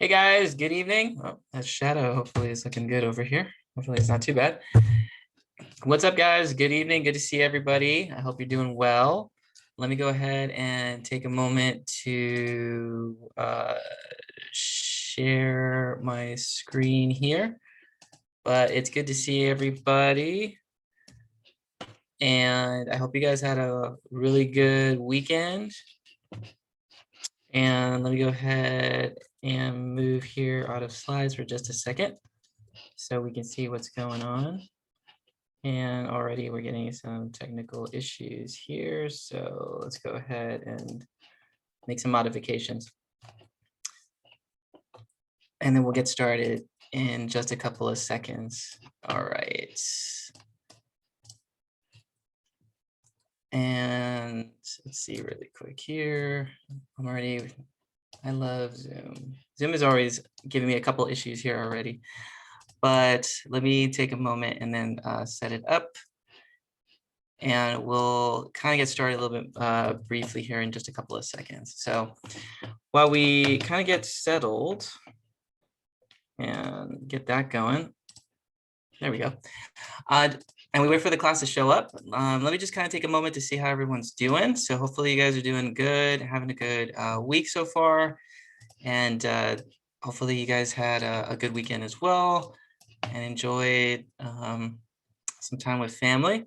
Hey guys, good evening. Oh, that shadow hopefully is looking good over here. Hopefully it's not too bad. What's up, guys? Good evening. Good to see everybody. I hope you're doing well. Let me go ahead and take a moment to share my screen here. But it's good to see everybody. And I hope you guys had a really good weekend. And let me go ahead and move here out of slides for just a second so we can see what's going on. And already we're getting some technical issues here. So let's go ahead and make some modifications. And then we'll get started in just a couple of seconds. All right. And let's see really quick here. I love Zoom. Zoom is always giving me a couple issues here already. But let me take a moment and then set it up. And we'll kind of get started a little bit briefly here in just a couple of seconds. So while we kind of get settled and get that going, there we go. And we wait for the class to show up. Let me just kind of take a moment to see how everyone's doing. So hopefully you guys are doing good, having a good week so far. And hopefully you guys had a good weekend as well and enjoyed some time with family.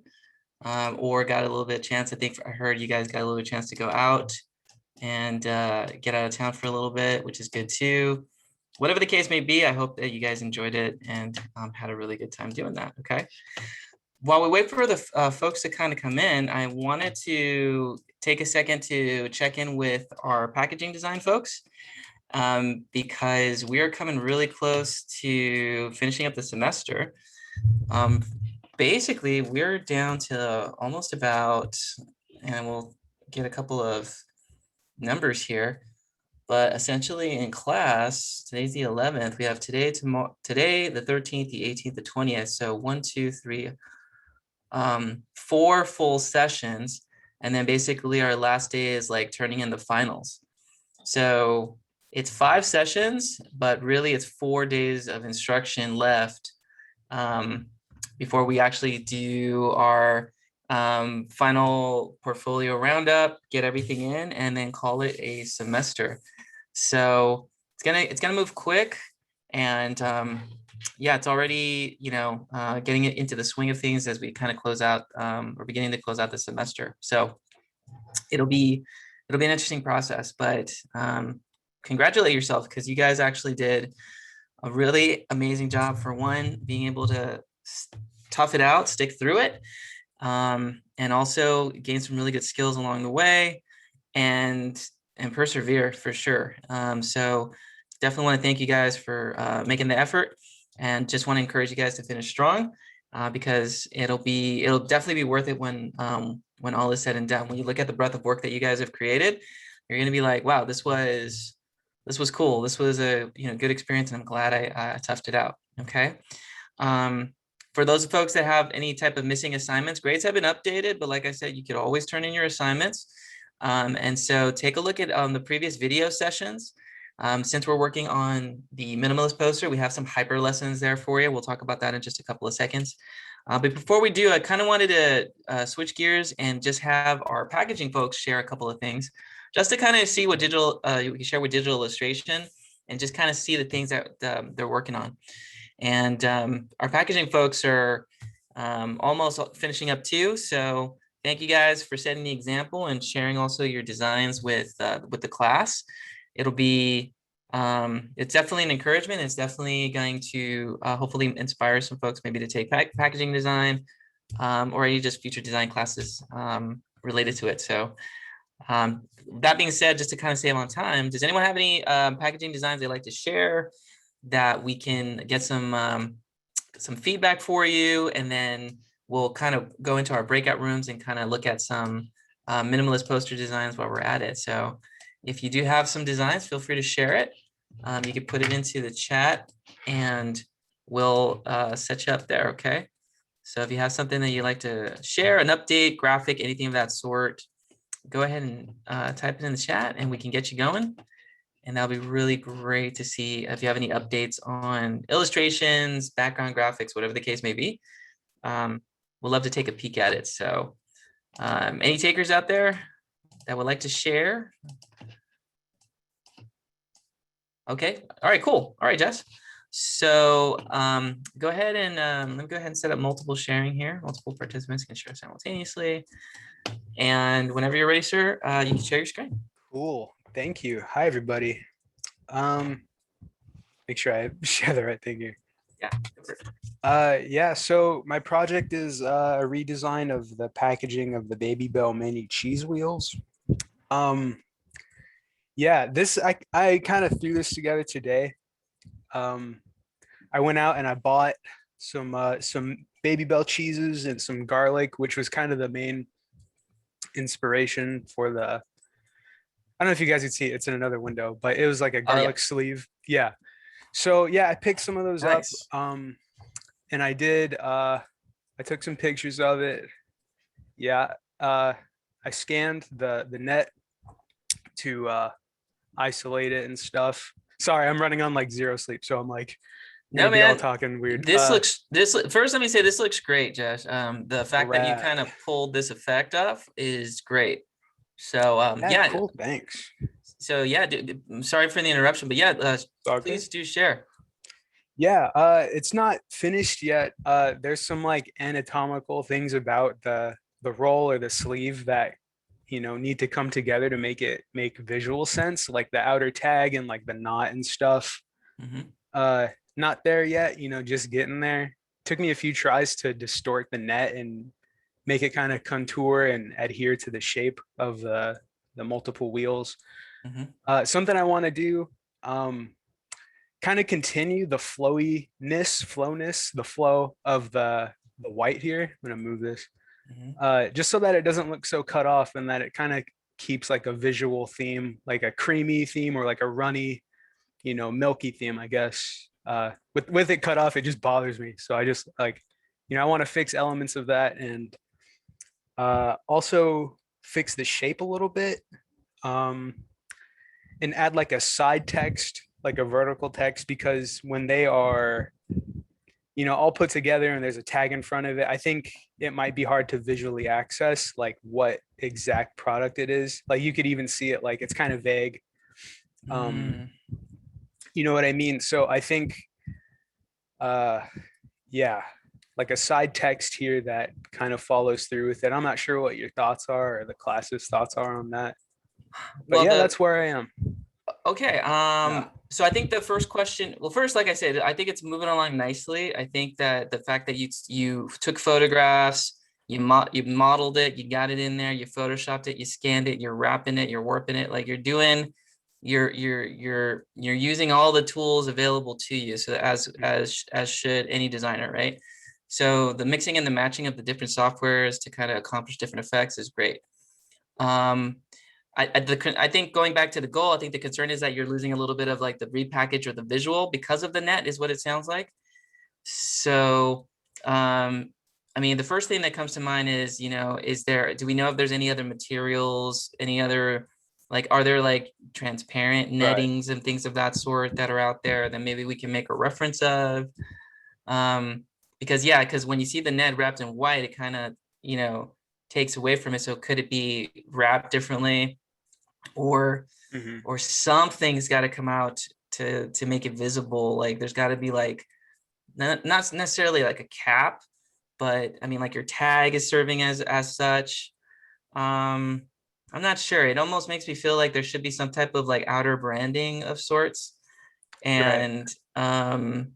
Or got a little bit of chance. I think I heard you guys got a little bit of chance to go out and get out of town for a little bit, which is good too. Whatever the case may be, I hope that you guys enjoyed it and had a really good time doing that, okay? While we wait for the folks to kind of come in, I wanted to take a second to check in with our packaging design folks because we are coming really close to finishing up the semester. Basically, we're down to almost about, and we'll get a couple of numbers here, but essentially in class, today's the 11th, we have today, tomorrow, today, the 13th, the 18th, the 20th. So 1, 2, 3, 4 full sessions. And then basically our last day is like turning in the finals. So it's 5 sessions, but really it's 4 days of instruction left. Before we actually do our final portfolio roundup, get everything in, and then call it a semester. So it's gonna move quick, and yeah, it's already getting it into the swing of things as we kind of close out or beginning to close out the semester. So it'll be an interesting process, but congratulate yourself because you guys actually did a really amazing job for one, being able to tough it out, stick through it, and also gain some really good skills along the way and persevere for sure. So definitely want to thank you guys for making the effort and just want to encourage you guys to finish strong because it'll definitely be worth it when all is said and done. When you look at the breadth of work that you guys have created, you're going to be like, wow, this was cool. This was a good experience, and I'm glad I toughed it out. Okay. For those folks that have any type of missing assignments, grades have been updated, but like I said, you could always turn in your assignments. And so take a look at the previous video sessions. Since we're working on the minimalist poster, we have some hyper lessons there for you. We'll talk about that in just a couple of seconds. But before we do, I kind of wanted to switch gears and just have our packaging folks share a couple of things, just to kind of see what we can share with digital illustration and just kind of see the things that they're working on. And our packaging folks are almost finishing up too. So thank you guys for setting the example and sharing also your designs with the class. It'll be, it's definitely an encouragement. It's definitely going to hopefully inspire some folks maybe to take packaging design or any just future design classes related to it. So that being said, just to kind of save on time, does anyone have any packaging designs they'd like to share that we can get some feedback for you, and then we'll kind of go into our breakout rooms and kind of look at some minimalist poster designs while we're at it. So if you do have some designs, feel free to share it. You can put it into the chat and we'll set you up there, okay? So if you have something that you'd like to share, an update, graphic, anything of that sort, go ahead and type it in the chat and we can get you going. And that'll be really great to see if you have any updates on illustrations, background graphics, whatever the case may be. We'll love to take a peek at it. So any takers out there that would like to share? Okay. All right, cool. All right, Jess. So go ahead and let me go ahead and set up multiple sharing here. Multiple participants can share simultaneously. And whenever you're ready, sir, you can share your screen. Cool. Thank you. Hi, everybody. Make sure I share the right thing here. Yeah. Yeah, so my project is a redesign of the packaging of the Baby Bell mini cheese wheels. Yeah, this I kind of threw this together today. I went out and I bought some Baby Bell cheeses and some garlic, which was kind of the main inspiration for the. I don't know if you guys could see it. It's in another window, but it was like a garlic sleeve. Yeah. So yeah, I picked some of those up. And I did. I took some pictures of it. Yeah. I scanned the net to isolate it and stuff. Sorry, I'm running on like zero sleep, so I'm like No, maybe all man, talking weird. this first, let me say this looks great, Josh. The fact that you Rad. kind of pulled this effect off is great. So Yeah, cool. Thanks. So yeah, I'm sorry for the interruption, but yeah, please do share. Yeah, it's not finished yet. There's some like anatomical things about the roll or the sleeve that need to come together to make visual sense, like the outer tag and like the knot and stuff. Not there yet, just getting there. Took me a few tries to distort the net and make it kind of contour and adhere to the shape of the multiple wheels. Something I want to do, kind of continue the flowness, the flow of the white here. I'm gonna move this, just so that it doesn't look so cut off and that it kind of keeps like a visual theme, like a creamy theme or like a runny, milky theme, I guess. With it cut off, it just bothers me. So I just like, I want to fix elements of that and also fix the shape a little bit, and add like a side text, like a vertical text, because when they are, all put together and there's a tag in front of it, I think it might be hard to visually access like what exact product it is. Like you could even see it, like it's kind of vague. You know what I mean? So I think, yeah, like a side text here that kind of follows through with it. I'm not sure what your thoughts are or the class's thoughts are on that. But well, yeah, that's where I am. Okay. So I think the first question, well, first, like I said, I think it's moving along nicely. I think that the fact that you took photographs, you modeled it, you got it in there, you photoshopped it, you scanned it, you're wrapping it, you're warping it, like you're using all the tools available to you. So as should any designer, right? So the mixing and the matching of the different softwares to kind of accomplish different effects is great. I think going back to the goal, I think the concern is that you're losing a little bit of like the repackage or the visual because of the net is what it sounds like. So, I mean, the first thing that comes to mind is, do we know if there's any other materials, any other, like, are there like transparent nettings and things of that sort that are out there that maybe we can make a reference of? Because when you see the net wrapped in white, it kind of, takes away from it. So could it be wrapped differently? Or something's got to come out to make it visible. Like there's got to be like not necessarily like a cap, but I mean like your tag is serving as such. I'm not sure. It almost makes me feel like there should be some type of like outer branding of sorts, and I'm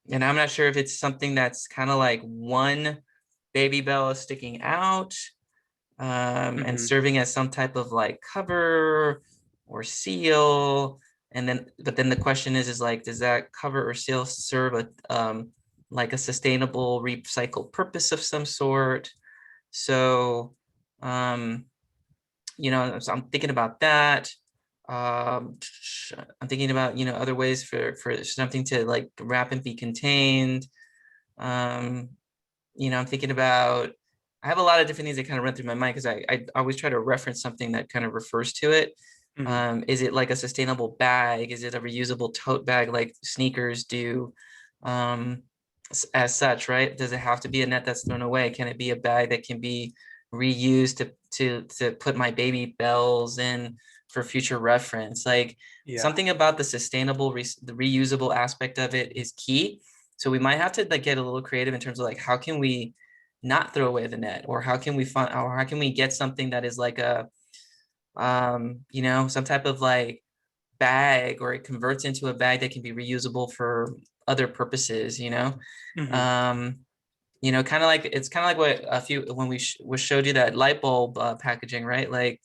not sure if it's something that's kind of like one Baby Bell is sticking out, and serving as some type of like cover or seal. But then the question is like, does that cover or seal serve a like a sustainable recycled purpose of some sort? So, so I'm thinking about that. I'm thinking about, other ways for something to like wrap and be contained. I'm thinking about, I have a lot of different things that kind of run through my mind because I always try to reference something that kind of refers to it. Mhm. Is it like a sustainable bag? Is it a reusable tote bag like sneakers do? As such, right? Does it have to be a net that's thrown away? Can it be a bag that can be reused to put my baby bells in for future reference? Like Yeah. something about the sustainable, the reusable aspect of it is key. So we might have to like get a little creative in terms of like how can we not throw away the net, or how can we find, or how can we get something that is like a you know, some type of like bag, or it converts into a bag that can be reusable for other purposes, you know. Mhm. um you know, kind of like, it's kind of like what a few, when we showed you that light bulb packaging, right? Like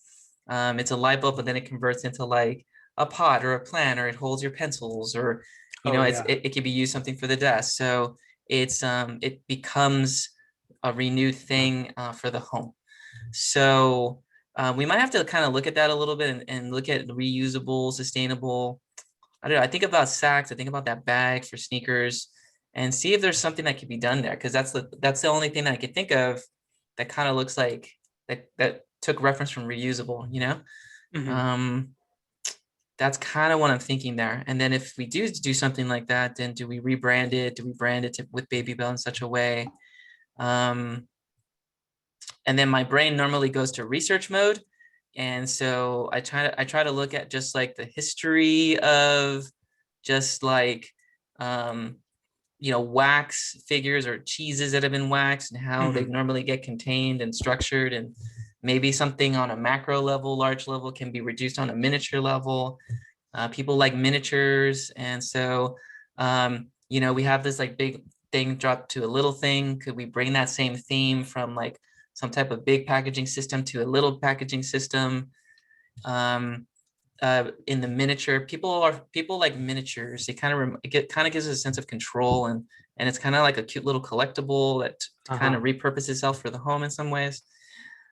it's a light bulb, but then it converts into like a pot or a plant, or it holds your pencils, or you Oh know, yeah. it can be used something for the desk. So it becomes a renewed thing for the home. So we might have to kind of look at that a little bit, and look at reusable, sustainable. I don't know. I think about sacks. I think about that bag for sneakers, and see if there's something that could be done there. Because that's the only thing that I could think of that kind of looks like that took reference from reusable. You know, Mhm. um, that's kind of what I'm thinking there. And then if we do something like that, then do we rebrand it? Do we brand it with Baby Bell in such a way? Um, and then my brain normally goes to research mode, and so I try to look at just like the history of just like um you know, wax figures or cheeses that have been waxed, and how they Mhm. normally get contained and structured, and maybe something on a macro level, large level, can be reduced on a miniature level. People like miniatures, and so you know, we have this like big thing dropped to a little thing. Could we bring that same theme from like some type of big packaging system to a little packaging system? In the miniature, people like miniatures. They kind of kind of gives us a sense of control, and it's kind of like a cute little collectible that kind Uh-huh. of repurposes itself for the home in some ways.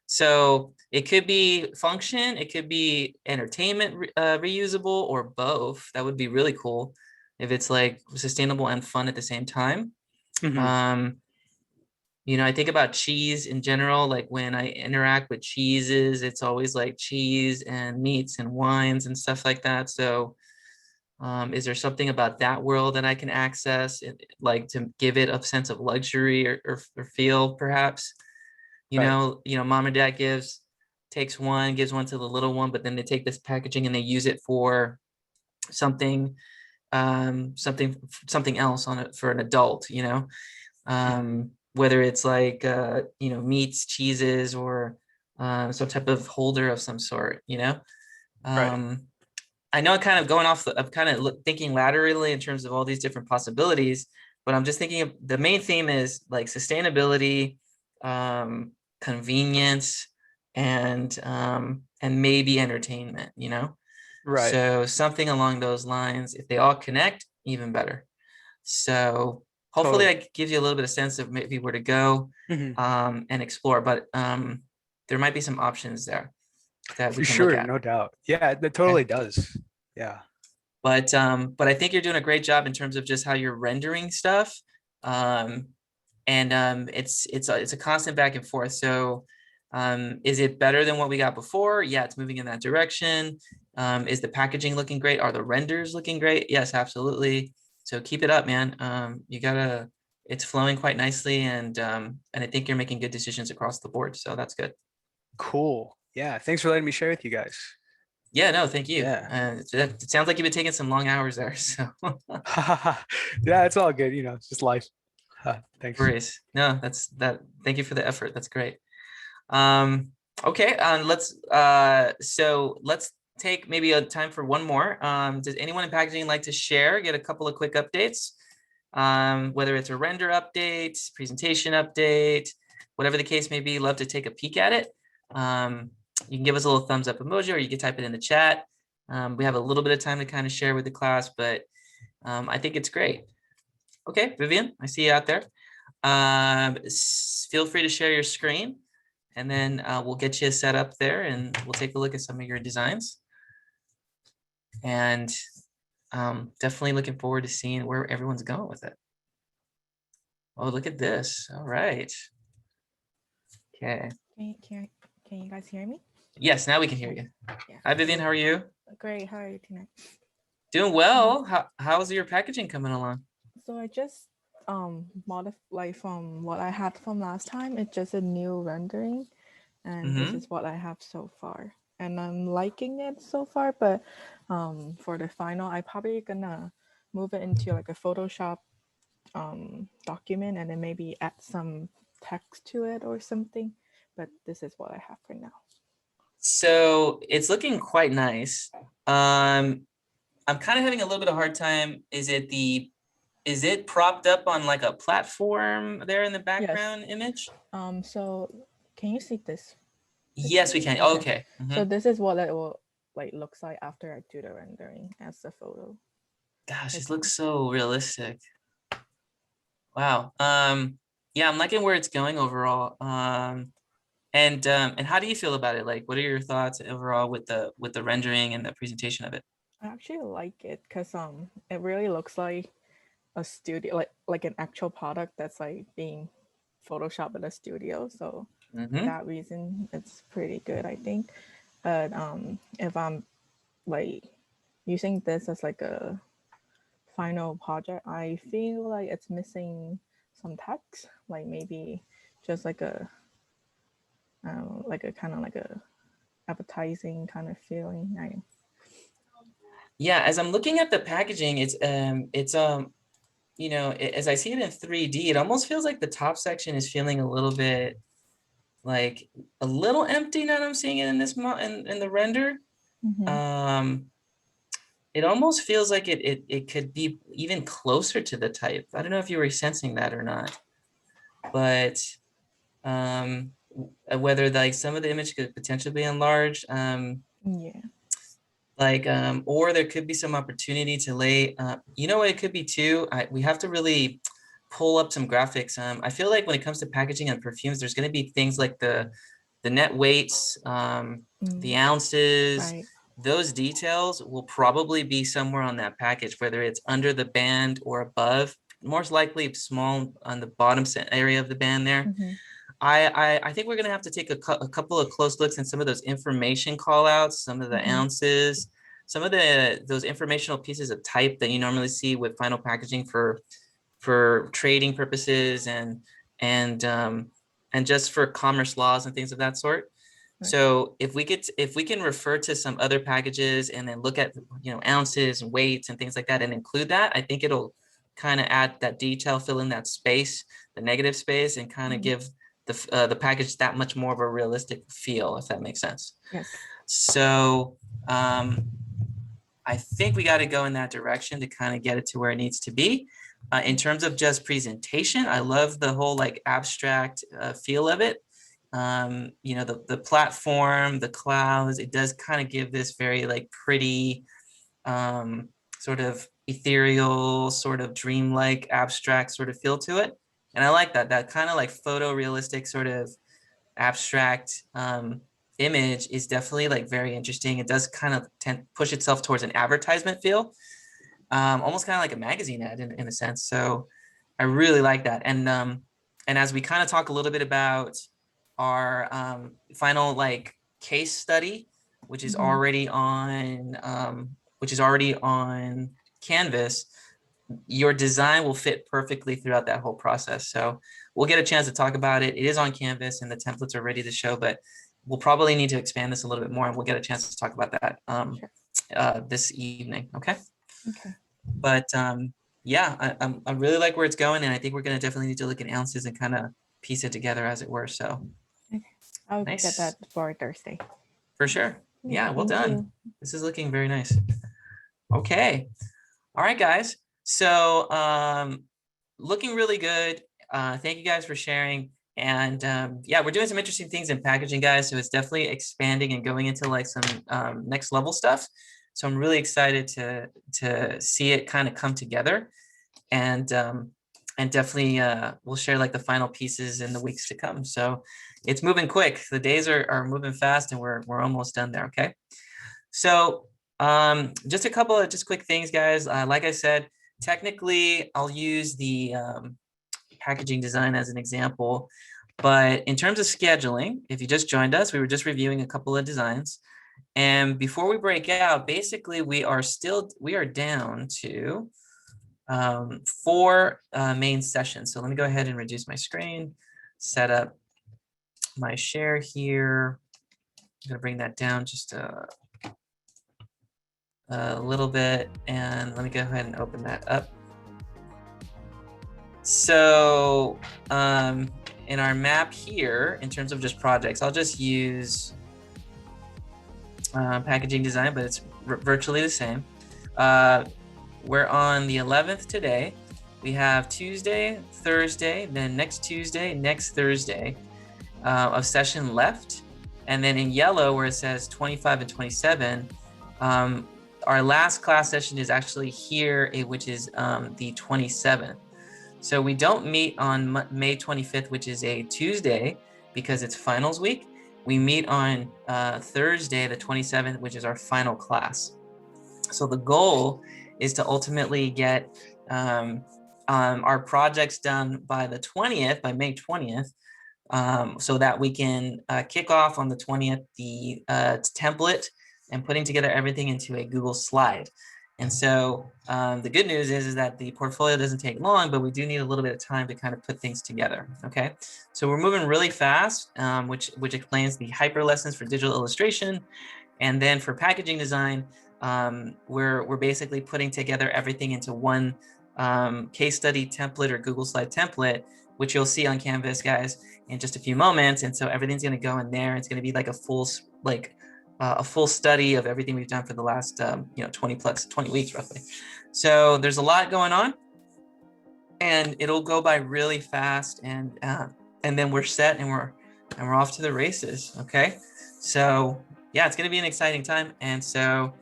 So it could be function, it could be entertainment, reusable, or both. That would be really cool if it's like sustainable and fun at the same time. Mhm. Um, you know, I think about cheese in general. Like when I interact with cheeses, it's always like cheese and meats and wines and stuff like that. So is there something about that world that I can access, like to give it a sense of luxury, or feel perhaps? Right. You know, mom and dad takes one, gives one to the little one, but then they take this packaging and they use it for something, something else on it for an adult, you know, Mhm. whether it's like, you know, meats, cheeses, or some type of holder of some sort, you know. Right. Um, I know I'm kind of going off, I'm kind of thinking laterally in terms of all these different possibilities, but I'm just thinking of the main theme is like sustainability, um, convenience, and maybe entertainment, you know? Right. So something along those lines, if they all connect, even better. So hopefully Totally. that gives you a little bit of sense of maybe where to go, Mhm. and explore, but there might be some options there that we For can look sure, at. no doubt. Yeah, that Okay. totally does. Yeah. But I think you're doing a great job in terms of just how you're rendering stuff. Um, and it's a constant back and forth. So is it better than what we got before? Yeah, it's moving in that direction. Is the packaging looking great? Are the renders looking great? Yes, absolutely. So keep it up, man. You gotta, it's flowing quite nicely, and I think you're making good decisions across the board. So that's good. Cool. Yeah. Thanks for letting me share with you guys. Yeah, no, thank you. Yeah. It sounds like you've been taking some long hours there. So Yeah, it's all good. It's just life. Thanks. worries. No, that's that. Thank you for the effort. That's great. Um, okay, let's take maybe a time for one more. Does anyone in packaging like to share, get a couple of quick updates? Whether it's a render update, presentation update, whatever the case may be, love to take a peek at it. You can give us a little thumbs up emoji, or you can type it in the chat. We have a little bit of time to kind of share with the class, but I think it's great. Okay, Vivian, I see you out there. Feel free to share your screen, and then we'll get you set up there, and we'll take a look at some of your designs. And definitely looking forward to seeing where everyone's going with it. Oh, look at this. All right. Okay. Can you guys hear me? Yes, now we can hear you. Yeah. Hi, Vivian. How are you? Great. How are you tonight? Doing well. How's your packaging coming along? So I just modify like from what I had from last time. It's just a new rendering, and this Mm-hmm. is what I have so far. And I'm liking it so far, but for the final, I probably gonna move it into like a Photoshop document and then maybe add some text to it or something. But this is what I have for now. So it's looking quite nice. I'm kind of having a little bit of hard time. Is it propped up on like a platform there in the Yes. background image? So can you see this? Yes, we can. Okay. Okay. So Mhm. this is what it will like looks like after I do the rendering as the photo. Gosh, this It's looks so realistic. Wow. Yeah, I'm liking where it's going overall. And how do you feel about it? Like, what are your thoughts overall with the rendering and the presentation of it? I actually like it because it really looks like a studio like an actual product that's like being photoshopped in a studio. So for Hmm. that reason it's pretty good I think. But if I'm like using this as like a final project, I feel like it's missing some text, like maybe just like a kind of like a appetizing kind of feeling. I Yeah, as I'm looking at the packaging, you know, as I see it in 3D, it almost feels like the top section is feeling a little bit like a little empty now that I'm seeing it in in the render. mm-hmm. Um, it almost feels like it could be even closer to the type. I don't know if you were sensing that or not, but whether like some of the image could potentially be enlarged. Yeah. Or there could be some opportunity to lay, you know what it could be too? We have to really pull up some graphics. I feel like when it comes to packaging and perfumes, there's going to be things like the net weights, the Mm, ounces, right. those details will probably be somewhere on that package, whether it's under the band or above, most likely small on the bottom area of the band there. Mm-hmm. I think we're going to have to take a couple of close looks at some of those information call outs, some of the Mm-hmm. ounces, some of those informational pieces of type that you normally see with final packaging for trading purposes and um, and just for commerce laws and things of that sort. Right. So if we can refer to some other packages and then look at ounces and weights and things like that and include that, I think it'll kind of add that detail, fill in that space, the negative space, and kind of Mm-hmm. give the package that much more of a realistic feel, if that makes sense. Yes. So I think we got to go in that direction to kind of get it to where it needs to be. In terms of just presentation, I love the whole like abstract feel of it. You know, the platform, the clouds, it does kind of give this very like pretty, sort of ethereal, sort of dreamlike, abstract sort of feel to it. And I like that kind of like photorealistic sort of abstract image is definitely like very interesting. It does kind of push itself towards an advertisement feel, almost kind of like a magazine ad in a sense. So I really like that. And as we kind of talk a little bit about our final like case study, Mm-hmm. which is already on Canvas, your design will fit perfectly throughout that whole process. So we'll get a chance to talk about it. It is on Canvas and the templates are ready to show, but we'll probably need to expand this a little bit more and we'll get a chance to talk about that Sure. this evening. Okay. Okay. But yeah, I really like where it's going, and I think we're gonna definitely need to look at ounces and kind of piece it together as it were. So Okay. I'll get nice, that for Thursday. for sure. Yeah. Yeah, well Thank done. you. This is looking very nice. Okay. All right, guys. So looking really good. Thank you guys for sharing. And yeah, we're doing some interesting things in packaging, guys. So it's definitely expanding and going into like some next level stuff. So I'm really excited to see it kind of come together. And definitely we'll share like the final pieces in the weeks to come. So it's moving quick. The days are moving fast, and we're almost done there. Okay. So just a couple of just quick things, guys. Like I said, technically, I'll use the packaging design as an example. But in terms of scheduling, if you just joined us, we were just reviewing a couple of designs. And before we break out, basically we are down to 4 main sessions. So let me go ahead and reduce my screen, set up my share here. I'm gonna bring that down just a little bit, and let me go ahead and open that up. So in our map here, in terms of just projects, I'll just use packaging design, but it's virtually the same. We're on the 11th today. We have Tuesday, Thursday, then next Tuesday, next Thursday of session left. And then in yellow, where it says 25 and 27, our last class session is actually here, which is the 27th. So we don't meet on May 25th, which is a Tuesday, because it's finals week. We meet on Thursday, the 27th, which is our final class. So the goal is to ultimately get our projects done by the 20th, by May 20th, so that we can kick off on the 20th the template and putting together everything into a Google slide. And so the good news is that the portfolio doesn't take long, but we do need a little bit of time to kind of put things together. Okay, so we're moving really fast, which explains the hyper lessons for digital illustration, and then for packaging design, we're basically putting together everything into one case study template or Google slide template, which you'll see on Canvas, guys, in just a few moments. And so everything's going to go in there. It's going to be like a full study of everything we've done for the last 20 weeks roughly. So there's a lot going on, and it'll go by really fast, and then we're set, and we're off to the races. Okay, so yeah, it's going to be an exciting time. And so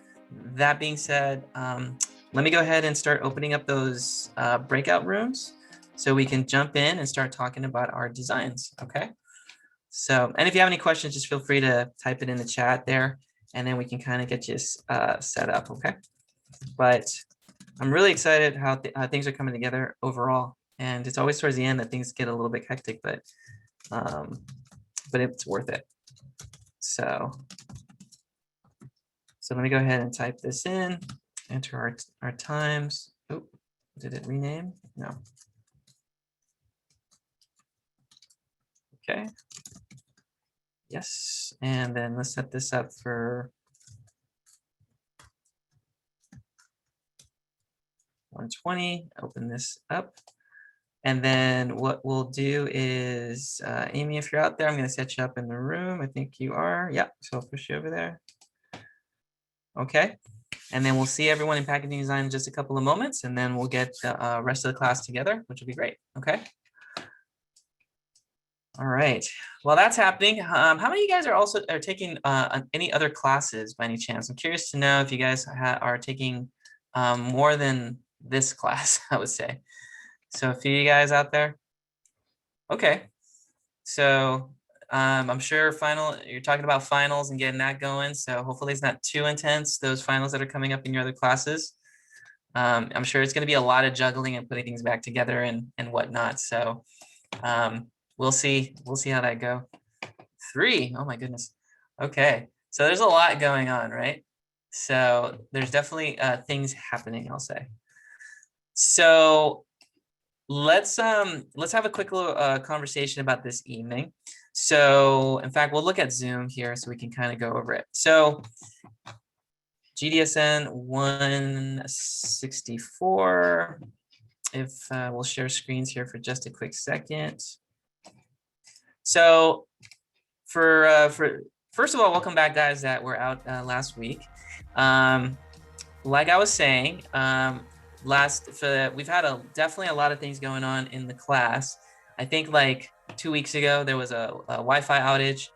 that being said, let me go ahead and start opening up those breakout rooms so we can jump in and start talking about our designs. Okay. So, and if you have any questions, just feel free to type it in the chat there, and then we can kind of get you set up. Okay. But I'm really excited how things are coming together overall. And it's always towards the end that things get a little bit hectic, but it's worth it. So let me go ahead and type this in, enter our times. Oh, did it rename? No. Okay. Yes, and then let's set this up for 120. Open this up. And then what we'll do is, Amy, if you're out there, I'm going to set you up in the room. I think you are. Yeah, so I'll push you over there. Okay. And then we'll see everyone in packaging design in just a couple of moments, and then we'll get the rest of the class together, which will be great. Okay. All right. While that's happening, how many of you guys are taking any other classes by any chance? I'm curious to know if you guys are taking more than this class, I would say. So a few of you guys out there. Okay. So I'm sure you're talking about finals and getting that going. So hopefully it's not too intense, those finals that are coming up in your other classes. I'm sure it's going to be a lot of juggling and putting things back together and whatnot. So we'll see how that go. 3, oh my goodness. Okay, so there's a lot going on, right? So there's definitely things happening, I'll say. So let's have a quick little conversation about this evening. So in fact, we'll look at Zoom here so we can kind of go over it. So GDSN 164. If we'll share screens here for just a quick second. So for first of all, welcome back, guys, that were out last week. Like I was saying, we've had definitely a lot of things going on in the class. I think like 2 weeks ago there was a Wi-Fi outage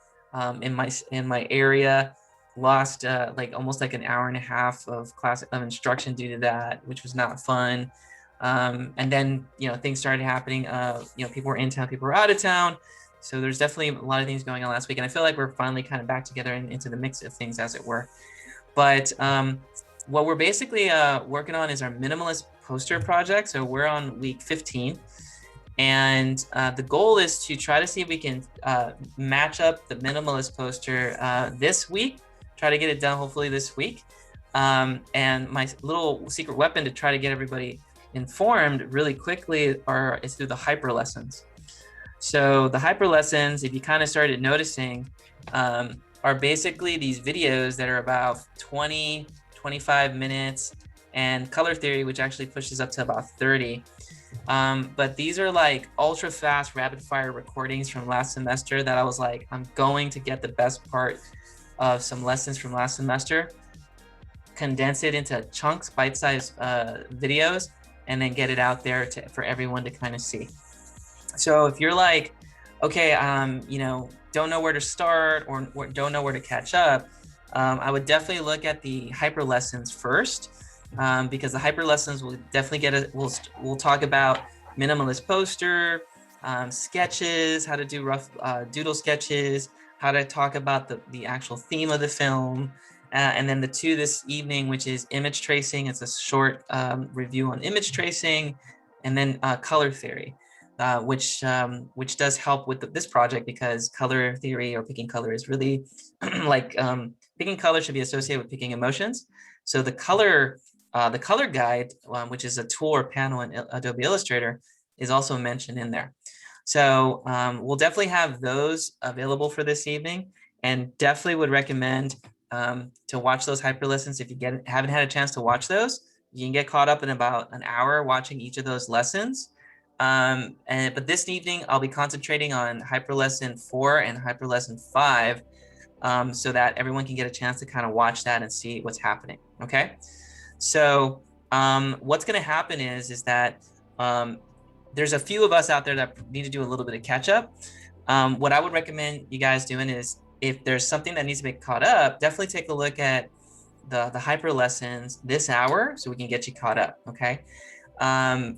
in my area. Lost like almost like an hour and a half of instruction due to that, which was not fun. And then things started happening. People were in town, people were out of town. So there's definitely a lot of things going on last week, and I feel like we're finally kind of back together into the mix of things, as it were. But what we're basically working on is our minimalist poster project. So we're on week 15, And the goal is to try to see if we can match up the minimalist poster this week, try to get it done hopefully this week. And my little secret weapon to try to get everybody informed really quickly is through the hyper lessons. So the hyper lessons, if you kind of started noticing, are basically these videos that are about 20, 25 minutes, and color theory, which actually pushes up to about 30. But these are like ultra fast rapid fire recordings from last semester that I was like, I'm going to get the best part of some lessons from last semester, condense it into chunks, bite-sized videos, and then get it out there for everyone to kind of see. So if you're like, okay, you know, don't know where to start or don't know where to catch up, I would definitely look at the hyper lessons first, because the hyper lessons will definitely we'll talk about minimalist poster, sketches, how to do rough doodle sketches, how to talk about the actual theme of the film, and then the two this evening, which is image tracing. It's a short review on image tracing, and then color theory. Which does help with this project, because color theory or picking color is really like picking color should be associated with picking emotions. So the color guide, which is a tool or panel in Adobe Illustrator, is also mentioned in there. So we'll definitely have those available for this evening, and definitely would recommend to watch those hyper lessons. If you haven't had a chance to watch those, you can get caught up in about an hour watching each of those lessons. But this evening, I'll be concentrating on hyper lesson 4 and hyper lesson 5, so that everyone can get a chance to kind of watch that and see what's happening. Okay. So what's going to happen is that there's a few of us out there that need to do a little bit of catch up. What I would recommend you guys doing is, if there's something that needs to be caught up, definitely take a look at the hyper lessons this hour so we can get you caught up. Okay.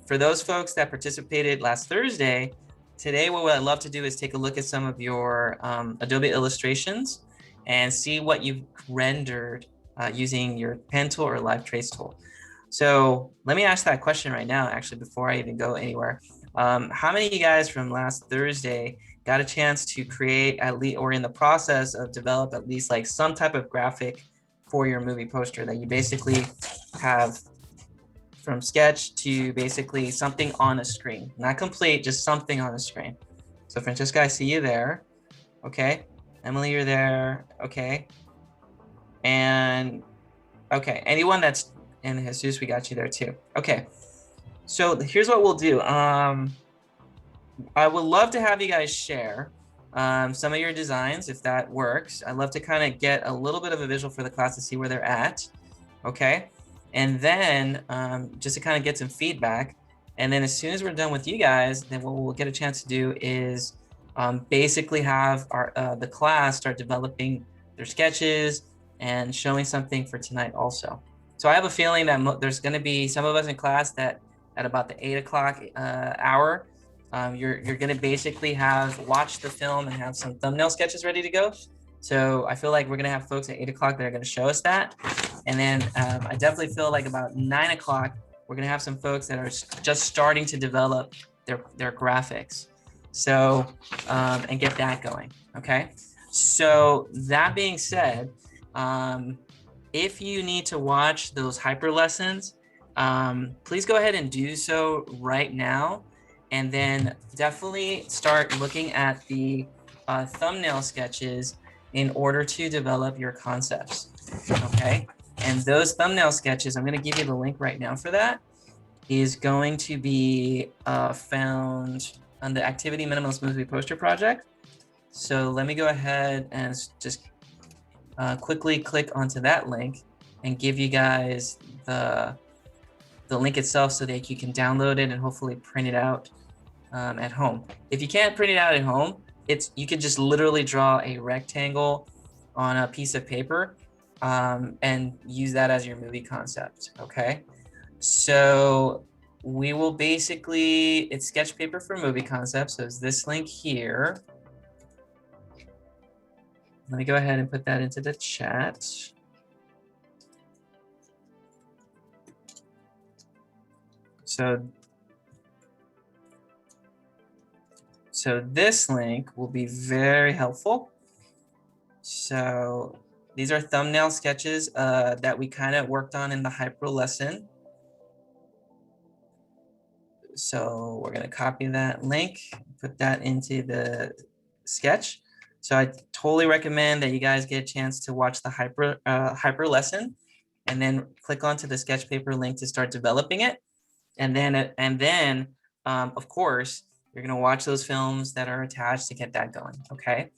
For those folks that participated last Thursday, today what I'd love to do is take a look at some of your Adobe illustrations and see what you've rendered using your pen tool or live trace tool. So let me ask that question right now, actually, before I even go anywhere. How many of you guys from last Thursday got a chance to create at least, or in the process of develop at least like some type of graphic for your movie poster that you basically have from sketch to basically something on a screen, not complete, just something on a screen? So Francesca, I see you there. Okay. Emily, you're there. Okay. And okay, anyone that's in Jesus, we got you there too. Okay. So here's what we'll do. I would love to have you guys share some of your designs, if that works. I'd love to kind of get a little bit of a visual for the class to see where they're at. Okay. And then just to kind of get some feedback. And then as soon as we're done with you guys, then what we'll get a chance to do is basically have the class start developing their sketches and showing something for tonight also. So I have a feeling that there's going to be some of us in class that at about the 8 o'clock hour, you're going to basically have watched the film and have some thumbnail sketches ready to go. So I feel like we're going to have folks at 8 o'clock that are going to show us that. And then I definitely feel like about 9 o'clock, we're going to have some folks that are just starting to develop their graphics. So, and get that going. Okay. So that being said, if you need to watch those hyper lessons, please go ahead and do so right now. And then definitely start looking at the thumbnail sketches in order to develop your concepts. Okay. And those thumbnail sketches, I'm going to give you the link right now for that, is going to be found on the Activity Minimalist Movie Poster Project. So let me go ahead and just quickly click onto that link and give you guys the link itself so that you can download it and hopefully print it out at home. If you can't print it out at home, you can just literally draw a rectangle on a piece of paper and use that as your movie concept. Okay. So we will basically, it's sketch paper for movie concepts. So it's this link here. Let me go ahead and put that into the chat. So So this link will be very helpful. So these are thumbnail sketches that we kind of worked on in the hyper lesson. So we're going to copy that link, put that into the sketch. So I totally recommend that you guys get a chance to watch the hyper lesson and then click onto the sketch paper link to start developing it. And then of course, you're going to watch those films that are attached to get that going. Okay.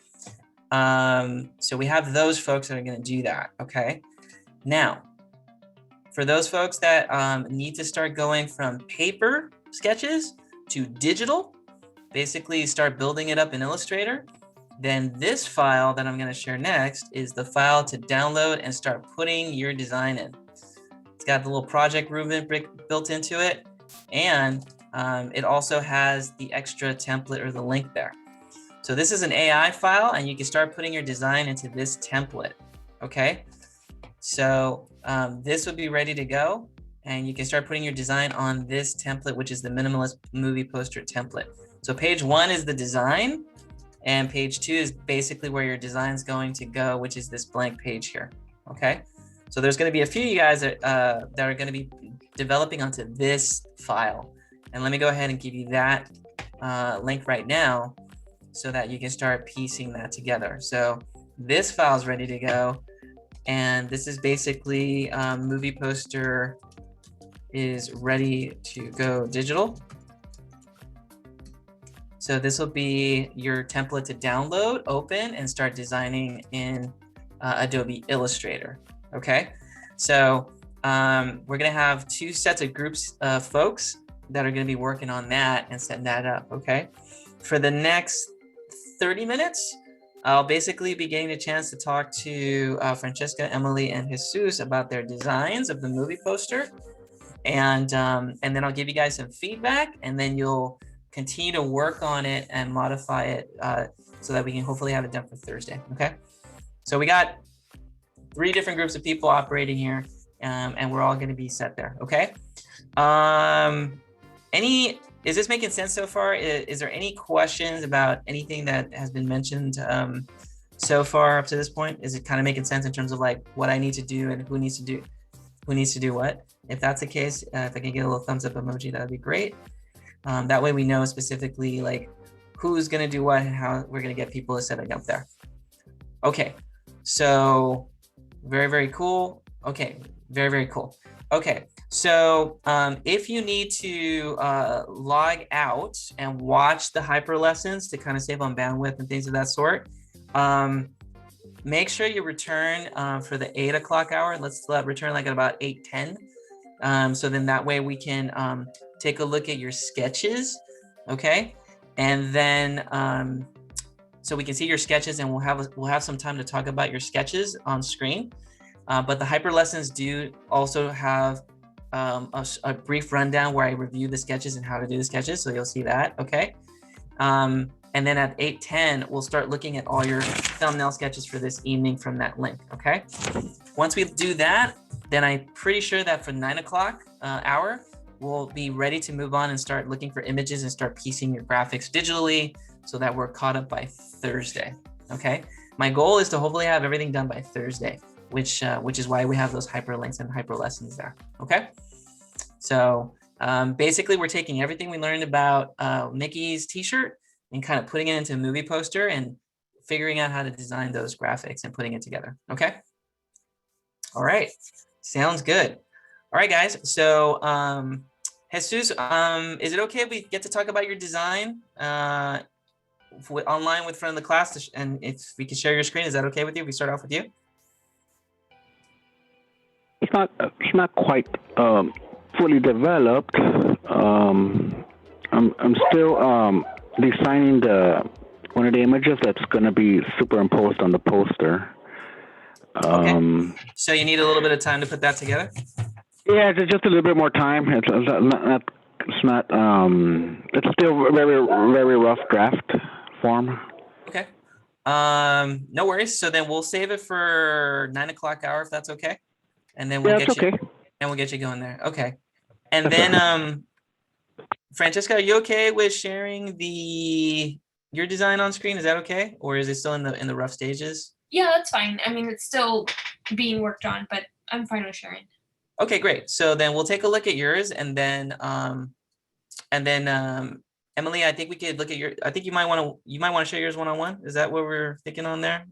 So we have those folks that are going to do that. Okay. Now, for those folks that need to start going from paper sketches to digital, basically start building it up in Illustrator, then this file that I'm going to share next is the file to download and start putting your design in. It's got the little project rubric built into it, and it also has the extra template or the link there. So this is an AI file, and you can start putting your design into this template. Okay, so this would be ready to go, and you can start putting your design on this template, which is the Minimalist movie poster template. So page 1 is the design, and page 2 is basically where your design is going to go, which is this blank page here. Okay, so there's going to be a few of you guys that are going to be developing onto this file, and let me go ahead and give you that link right now so that you can start piecing that together. So this file is ready to go, and this is basically movie poster is ready to go digital. So this will be your template to download, open, and start designing in Adobe Illustrator. Okay, so we're gonna have 2 sets of groups of folks that are gonna be working on that and setting that up. Okay, for the next 30 minutes, I'll basically be getting a chance to talk to Francesca, Emily, and Jesus about their designs of the movie poster, and then I'll give you guys some feedback, and then you'll continue to work on it and modify it so that we can hopefully have it done for Thursday. Okay, so we got 3 different groups of people operating here, and we're all going to be set there. Okay, is this making sense so far? Is there any questions about anything that has been mentioned so far up to this point? Is it kind of making sense in terms of like what I need to do and who needs to do what? If that's the case, if I can get a little thumbs up emoji, that would be great. That way we know specifically like who's going to do what and how we're going to get people setting up there. Okay, so very, very cool. Okay, very, very cool. Okay, so if you need to log out and watch the hyper lessons to kind of save on bandwidth and things of that sort, make sure you return for the 8 o'clock hour. Let's return like at about 8:10. So then that way we can take a look at your sketches, okay? And then so we can see your sketches, and we'll have some time to talk about your sketches on screen. But the hyper lessons do also have a brief rundown where I review the sketches and how to do the sketches, so you'll see that, okay? And then at 8:10, we'll start looking at all your thumbnail sketches for this evening from that link, okay? Once we do that, then I'm pretty sure that for 9 o'clock hour, we'll be ready to move on and start looking for images and start piecing your graphics digitally so that we're caught up by Thursday, okay? My goal is to hopefully have everything done by Thursday, which is why we have those hyperlinks and hyper lessons there, okay? So basically we're taking everything we learned about Mickey's t-shirt and kind of putting it into a movie poster and figuring out how to design those graphics and putting it together, okay? All right, sounds good. All right, guys, so Jesus, is it okay if we get to talk about your design online with front of the class, and if we can share your screen, is that okay with you? We start off with you. It's not quite fully developed. I'm still designing one of the images that's going to be superimposed on the poster. Okay. So you need a little bit of time to put that together? Yeah, just a little bit more time. It's still very rough draft form. Okay. No worries. So then we'll save it for 9 o'clock hour if that's okay. And then we'll get you going there. Okay. And then Francesca, are you okay with sharing the your design on screen? Is that okay? Or is it still in the rough stages? Yeah, that's fine. I mean, it's still being worked on, but I'm fine with sharing. Okay, great. So then we'll take a look at yours, and then Emily, I think we could look at your. I think you might want to share yours one-on-one. Is that what we're thinking on there?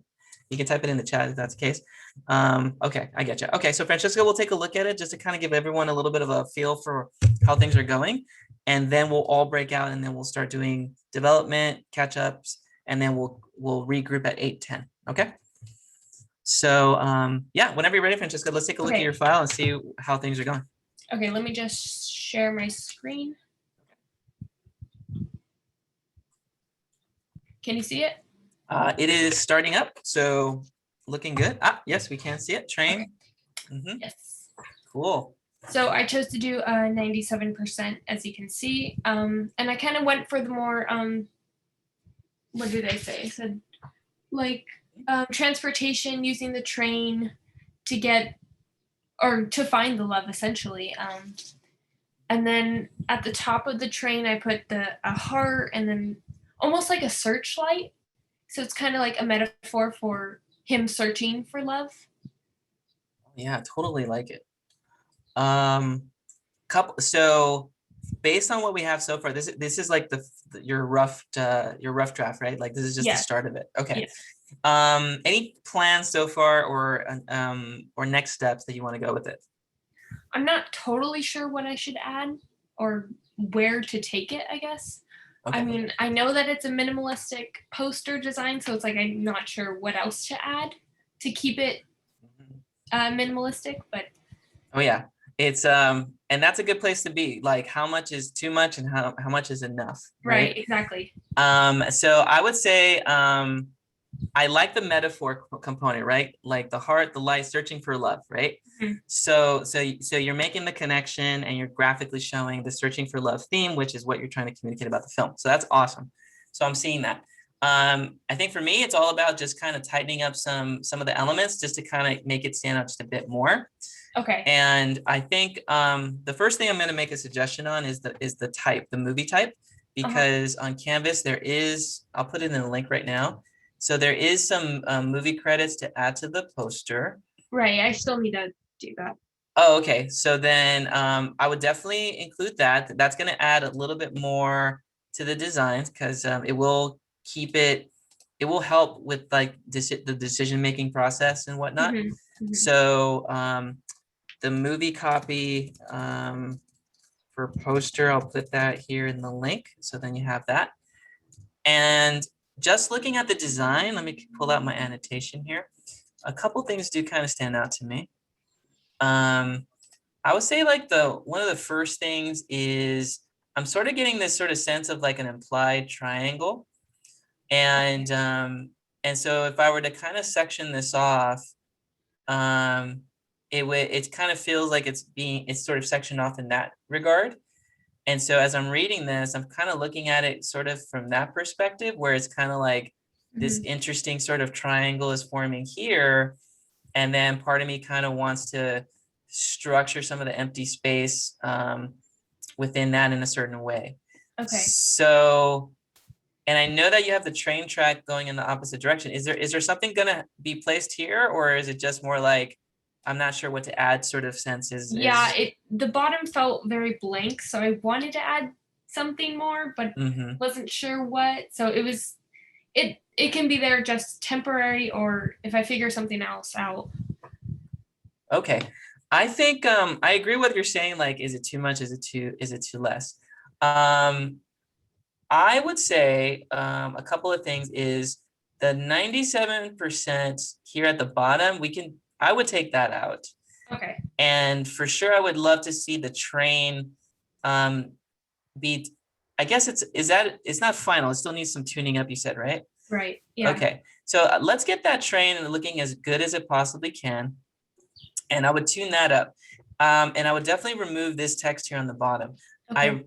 You can type it in the chat if that's the case. Okay, I get you. Okay, so Francesca, we'll take a look at it just to kind of give everyone a little bit of a feel for how things are going, and then we'll all break out, and then we'll start doing development catch-ups, and then we'll regroup at 8:10. Okay. So yeah, whenever you're ready, Francesca, let's take a look at your file and see how things are going. Okay, let me just share my screen. Can you see it? It is starting up, so looking good. Yes, we can see it. Train. Okay. Yes. Cool. So I chose to do 97%, as you can see, and I kind of went for the more what did I say? I said like transportation, using the train to get or to find the love, essentially. And then at the top of the train, I put a heart, and then almost like a searchlight. So it's kind of like a metaphor for him searching for love. Yeah, totally like it. So based on what we have so far, this is like your rough draft, right? Like this is just the start of it. Okay. Yes. Any plans so far, or next steps that you want to go with it? I'm not totally sure what I should add or where to take it, I guess. Okay. I mean, I know that it's a minimalistic poster design, so it's like I'm not sure what else to add to keep it minimalistic, but oh yeah, it's and that's a good place to be. Like, how much is too much and how much is enough, right? Exactly. So I would say I like the metaphor component, right? Like the heart, the light, searching for love, right? Mm-hmm. So you're making the connection, and you're graphically showing the searching for love theme, which is what you're trying to communicate about the film. So that's awesome. So I'm seeing that. I think for me, it's all about just kind of tightening up some of the elements just to kind of make it stand out just a bit more. Okay. And I think the first thing I'm going to make a suggestion on is the type, the movie type, because on Canvas there is, I'll put it in the link right now. So there is some movie credits to add to the poster. Right. I still need to do that. Oh, okay. So then I would definitely include that. That's going to add a little bit more to the designs, because it will help with like the decision-making process and whatnot. Mm-hmm. Mm-hmm. So the movie copy for poster, I'll put that here in the link. So then you have that. And just looking at the design, let me pull out my annotation here. A couple things do kind of stand out to me. I would say like one of the first things is I'm sort of getting this sort of sense of like an implied triangle. And so if I were to kind of section this off, it kind of feels like it's sort of sectioned off in that regard. And so as I'm reading this, I'm kind of looking at it sort of from that perspective, where it's kind of like this interesting sort of triangle is forming here. And then part of me kind of wants to structure some of the empty space within that in a certain way. Okay. So, and I know that you have the train track going in the opposite direction. Is there something going to be placed here, or is it just more like, I'm not sure what to add sort of sense is? Yeah, the bottom felt very blank, so I wanted to add something more, but wasn't sure what. So it can be there just temporary, or if I figure something else out. Okay. I think I agree with what you're saying. Like, is it too much? Is it too less? I would say a couple of things is the 97% here at the bottom. I would take that out. Okay. And for sure, I would love to see the train be. I guess it's not final. It still needs some tuning up. You said, right? Right. Yeah. Okay. So let's get that train looking as good as it possibly can. And I would tune that up. And I would definitely remove this text here on the bottom. Okay.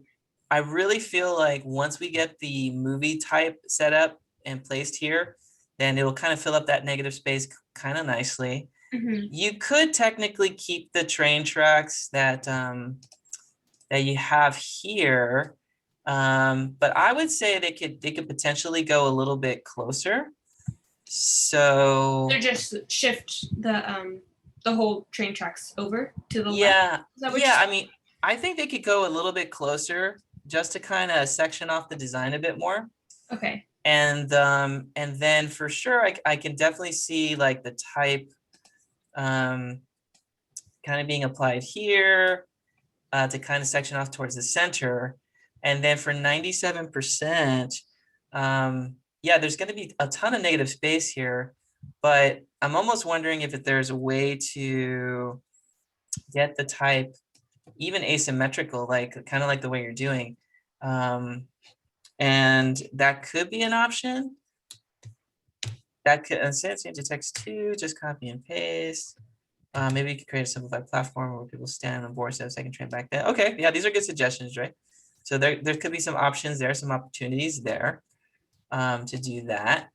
I really feel like once we get the movie type set up and placed here, then it'll kind of fill up that negative space kind of nicely. You could technically keep the train tracks that you have here. But I would say they could potentially go a little bit closer. So They're just shift the whole train tracks over to the left. yeah, Is that what yeah. you're I mean, I think they could go a little bit closer just to kind of section off the design a bit more. Okay. And then for sure, I can definitely see like the type kind of being applied here to kind of section off towards the center. And then for 97%, yeah, there's going to be a ton of negative space here, but I'm almost wondering if there's a way to get the type even asymmetrical, like kind of like the way you're doing. And that could be an option. That could change the text too, just copy and paste. Maybe you could create a simplified platform where people stand on board, so second train back there. Okay, yeah, these are good suggestions, right? So there could be some options there, some opportunities there to do that.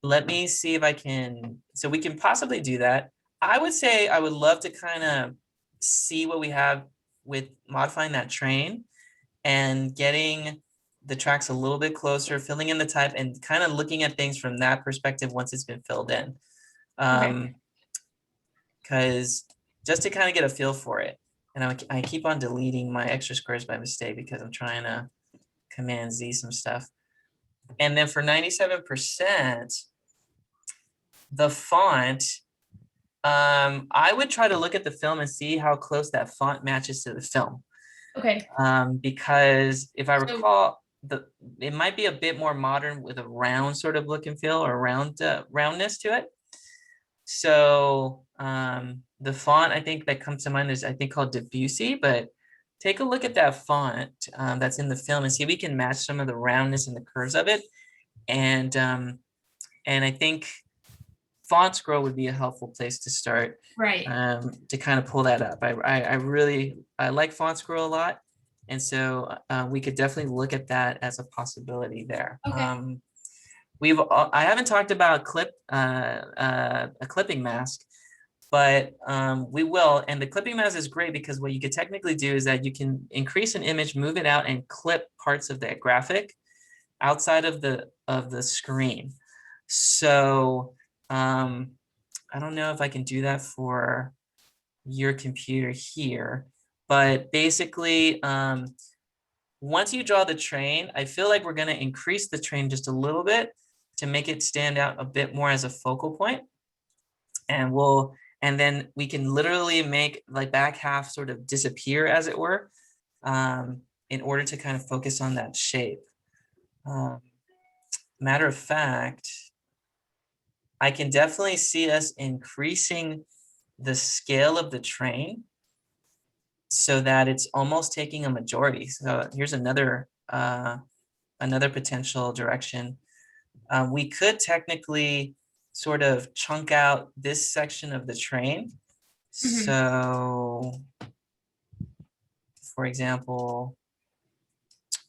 Let me see if I can, so we can possibly do that. I would say I would love to kind of see what we have with modifying that train and getting the tracks a little bit closer, filling in the type and kind of looking at things from that perspective once it's been filled in. Because just to kind of get a feel for it. And I keep on deleting my extra squares by mistake because I'm trying to Command Z some stuff. And then for 97%, the font, I would try to look at the film and see how close that font matches to the film. Okay. Because if I recall, it might be a bit more modern with a round sort of look and feel or roundness to it. So the font I think that comes to mind is I think called Debussy, but take a look at that font that's in the film and see if we can match some of the roundness and the curves of it. And I think Font Scroll would be a helpful place to start, right? To kind of pull that up. I really like Font Scroll a lot, and so we could definitely look at that as a possibility there. Okay. I haven't talked about a clipping mask, but we will. And the clipping mask is great because what you could technically do is that you can increase an image, move it out, and clip parts of that graphic outside of the screen. So I don't know if I can do that for your computer here, but basically, once you draw the train, I feel like we're going to increase the train just a little bit to make it stand out a bit more as a focal point. And then we can literally make like back half sort of disappear, as it were, in order to kind of focus on that shape. Matter of fact, I can definitely see us increasing the scale of the train so that it's almost taking a majority. So here's another potential direction. We could technically sort of chunk out this section of the train. Mm-hmm. So, for example,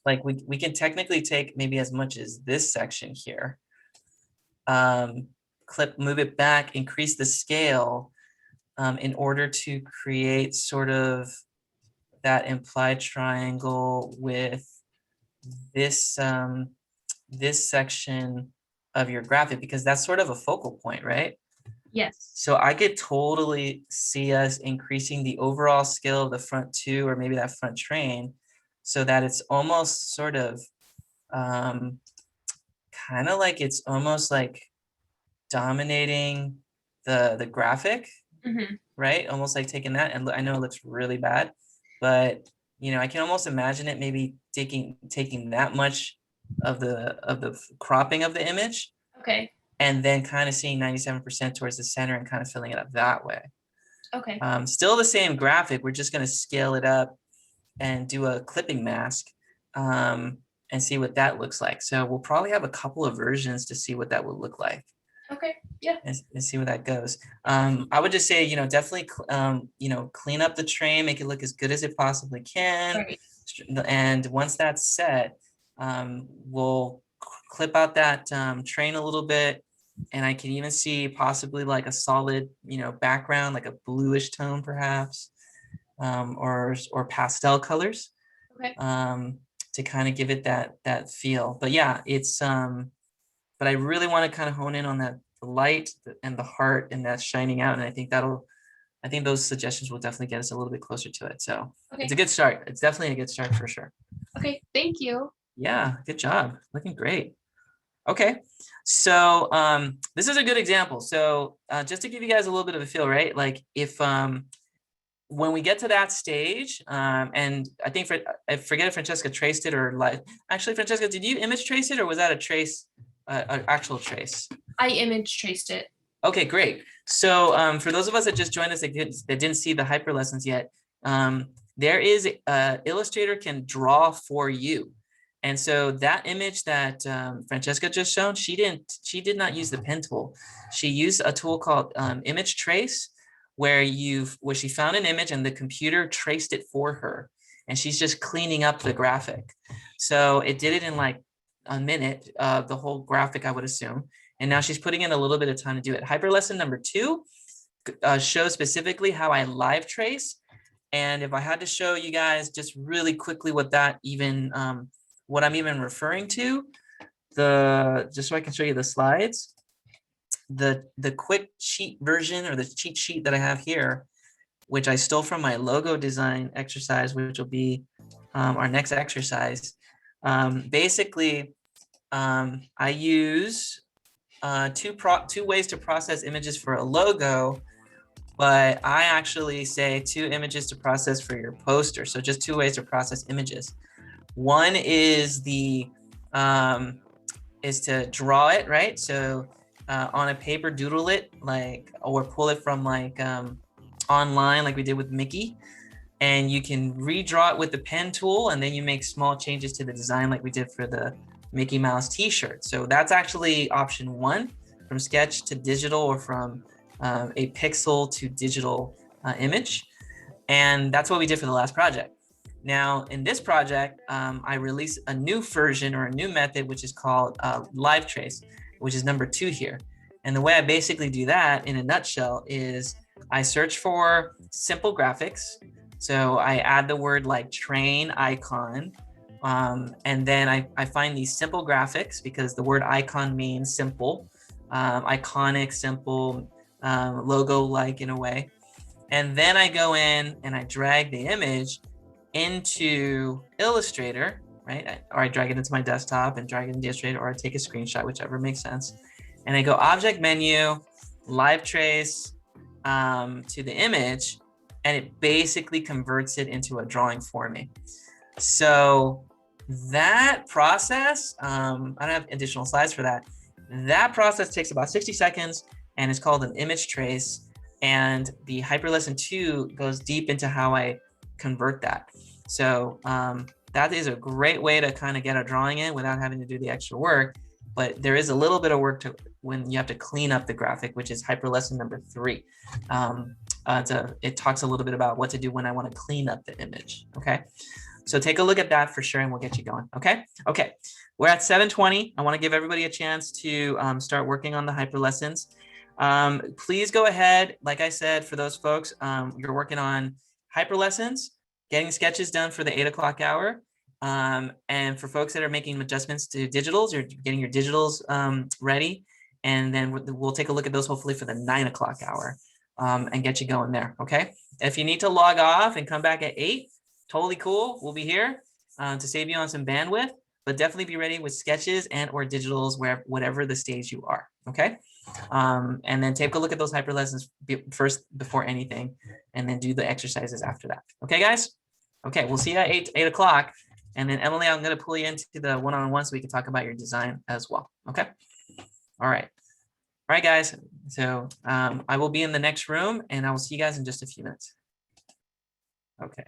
like we can technically take maybe as much as this section here, move it back, increase the scale in order to create sort of that implied triangle with this this section of your graphic, because that's sort of a focal point, right? Yes. So I could totally see us increasing the overall scale of the front two, or maybe that front train, so that it's almost sort of kind of like it's almost like dominating the graphic, mm-hmm. right? Almost like taking that, and I know it looks really bad, but I can almost imagine it maybe taking that much of the cropping of the image, okay, and then kind of seeing 97% towards the center and kind of filling it up that way. Okay. Still the same graphic. We're just going to scale it up and do a clipping mask and see what that looks like. So we'll probably have a couple of versions to see what that would look like. Okay. Yeah. And see where that goes. I would just say, definitely, clean up the train, make it look as good as it possibly can. Right. And once that's set, we'll clip out that train a little bit, and I can even see possibly like a solid, background, like a bluish tone, perhaps, or pastel colors. Okay. to kind of give it that feel. But yeah, it's but I really want to kind of hone in on that the light and the heart and that shining out. And I think those suggestions will definitely get us a little bit closer to it. So Okay. it's a good start. It's definitely a good start for sure. Okay, thank you. Yeah, good job. Looking great. Okay, so this is a good example. So just to give you guys a little bit of a feel, right? Like if when we get to that stage, and I think I forget if Francesca traced it or like, actually, Francesca, did you image trace it or was that a trace, an actual trace? I image traced it. Okay, great. So for those of us that just joined us that didn't see the hyper lessons yet, there is Illustrator can draw for you. And so that image that Francesca just shown, she did not use the pen tool. She used a tool called image trace, where she found an image and the computer traced it for her. And she's just cleaning up the graphic. So it did it in like a minute, the whole graphic, I would assume. And now she's putting in a little bit of time to do it. Hyper lesson number 2 shows specifically how I live trace. And if I had to show you guys just really quickly what that even, what I'm even referring to, just so I can show you the slides, the quick sheet version or the cheat sheet that I have here, which I stole from my logo design exercise, which will be our next exercise. Basically, I use two ways to process images for a logo, but I actually say 2 images to process for your poster. So just 2 ways to process images. One is is to draw it, right? So on a paper, doodle it, like, or pull it from like online, like we did with Mickey. And you can redraw it with the pen tool, and then you make small changes to the design like we did for the Mickey Mouse t-shirt. So that's actually option 1, from sketch to digital, or from a pixel to digital image. And that's what we did for the last project. Now in this project, I released a new version or a new method, which is called live trace, which is number 2 here. And the way I basically do that in a nutshell is I search for simple graphics. So I add the word like train icon, and then I find these simple graphics, because the word icon means simple, iconic, simple, logo-like in a way. And then I go in and I drag the image into Illustrator, right? Or I drag it into my desktop and drag it into Illustrator, or I take a screenshot, whichever makes sense. And I go object menu, live trace to the image, and it basically converts it into a drawing for me. So that process, I don't have additional slides for that. That process takes about 60 seconds and it's called an image trace. And the hyper lesson 2 goes deep into how I convert that. So that is a great way to kind of get a drawing in without having to do the extra work. But there is a little bit of work to when you have to clean up the graphic, which is hyper lesson number 3. It talks a little bit about what to do when I want to clean up the image. Okay, so take a look at that for sure, and we'll get you going. Okay, we're at 7:20. I want to give everybody a chance to start working on the hyper lessons. Please go ahead. Like I said, for those folks, you're working on hyper lessons, getting sketches done for the 8 o'clock hour. And for folks that are making adjustments to digitals, you're getting your digitals ready. And then we'll take a look at those hopefully for the 9 o'clock hour and get you going there. Okay. If you need to log off and come back at 8, totally cool. We'll be here to save you on some bandwidth, but definitely be ready with sketches and or digitals whatever the stage you are. Okay. And then take a look at those hyper lessons first before anything, and then do the exercises after that. Okay, guys? Okay, we'll see you at 8 o'clock. And then Emily, I'm going to pull you into the one-on-one so we can talk about your design as well. Okay. All right. All right, guys. So I will be in the next room, and I will see you guys in just a few minutes. Okay.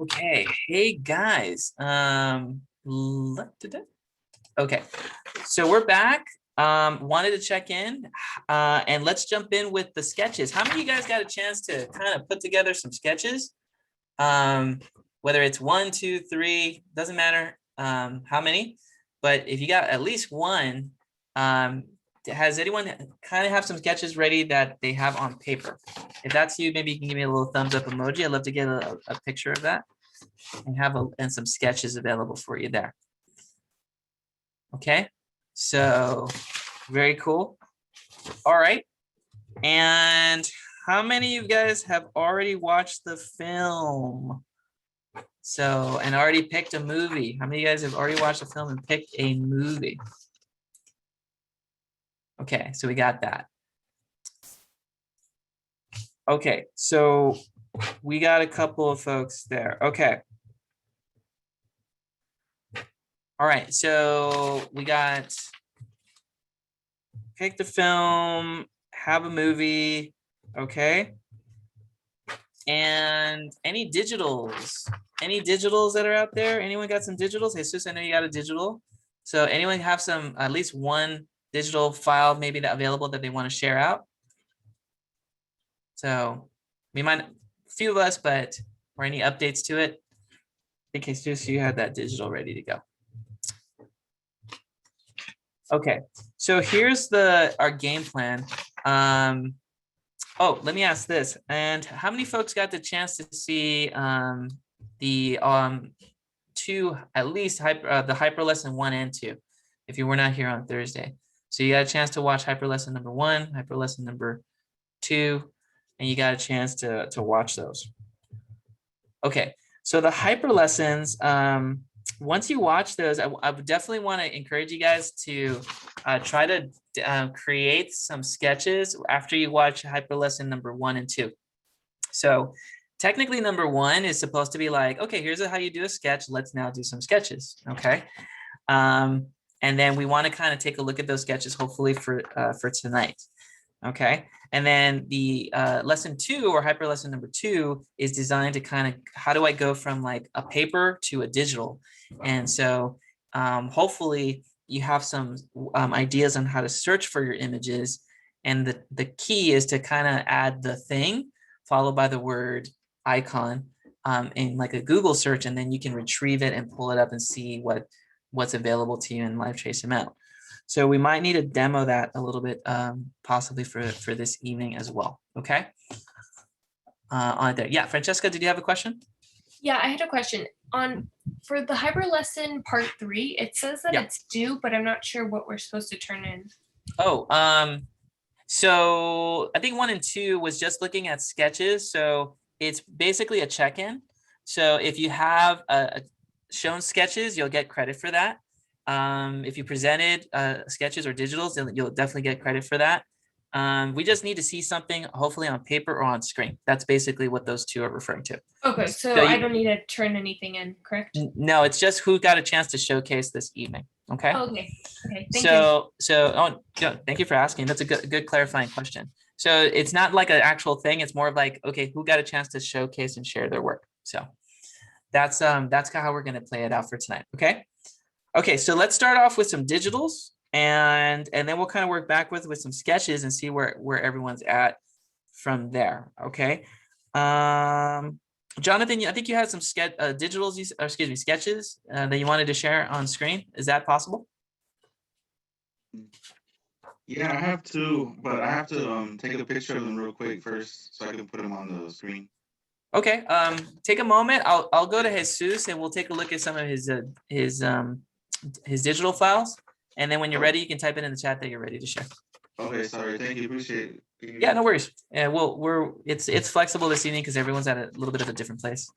Okay, hey guys. Okay, so we're back. Wanted to check in, and let's jump in with the sketches. How many of you guys got a chance to kind of put together some sketches? Whether it's 1, 2, 3, doesn't matter how many, but if you got at least one, has anyone kind of have some sketches ready that they have on paper? If that's you, maybe you can give me a little thumbs up emoji. I'd love to get a picture of that and have and some sketches available for you there. Okay, so very cool. All right, and how many of you guys have already watched the film? So, and already picked a movie. How many of you guys have already watched a film and picked a movie? Okay, so we got that. Okay, so we got a couple of folks there. Okay. All right, so we got pick the film, have a movie, okay? And any digitals that are out there? Anyone got some digitals? Jesus, I know you got a digital. So anyone have some, at least one digital file maybe that available that they want to share out? So we might, a few of us, but or any updates to it? In case just you had that digital ready to go. Okay, so here's our game plan. Oh, let me ask this. And how many folks got the chance to see the two, at least the hyper lesson 1 and 2, if you were not here on Thursday? So you got a chance to watch hyper lesson number 1, hyper lesson number 2, and you got a chance to watch those. Okay, so the hyper lessons, once you watch those, I would definitely want to encourage you guys to try to create some sketches after you watch hyper lesson number 1 and 2. So technically number 1 is supposed to be like, okay, here's how you do a sketch. Let's now do some sketches. Okay. And then we want to kind of take a look at those sketches, hopefully for tonight. Okay. And then the lesson 2 or hyper lesson number 2 is designed to kind of, how do I go from like a paper to a digital? And so hopefully you have some ideas on how to search for your images. And the key is to kind of add the thing followed by the word icon in like a Google search, and then you can retrieve it and pull it up and see what's available to you in Live Trace ML. So we might need to demo that a little bit, possibly for this evening as well. Okay. On there. Yeah, Francesca, did you have a question? Yeah, I had a question for the hyper lesson part 3. It says that it's due, but I'm not sure what we're supposed to turn in. Oh, so I think 1 and 2 was just looking at sketches. So it's basically a check-in. So if you have shown sketches, you'll get credit for that. If you presented sketches or digitals, then you'll definitely get credit for that. We just need to see something, hopefully on paper or on screen. That's basically what those two are referring to. Okay, so I don't need to turn anything in, correct? No, it's just who got a chance to showcase this evening. Okay. Oh, okay. Okay. Thank you. Thank you for asking. That's a good clarifying question. So it's not like an actual thing. It's more of like, okay, who got a chance to showcase and share their work. So that's kind of how we're going to play it out for tonight. Okay. Okay. So let's start off with some digitals, and then we'll kind of work back with some sketches and see where everyone's at from there. Okay. Jonathan, I think you had some digitals, sketches that you wanted to share on screen. Is that possible? Yeah, I have to, but I have to take a picture of them real quick first so I can put them on the screen. Okay. Take a moment. I'll go to Jesus and we'll take a look at some of his digital files. And then when you're ready, you can type it in the chat that you're ready to share. Okay, sorry. Thank you. Appreciate it. Yeah, no worries. Yeah, it's flexible this evening because everyone's at a little bit of a different place.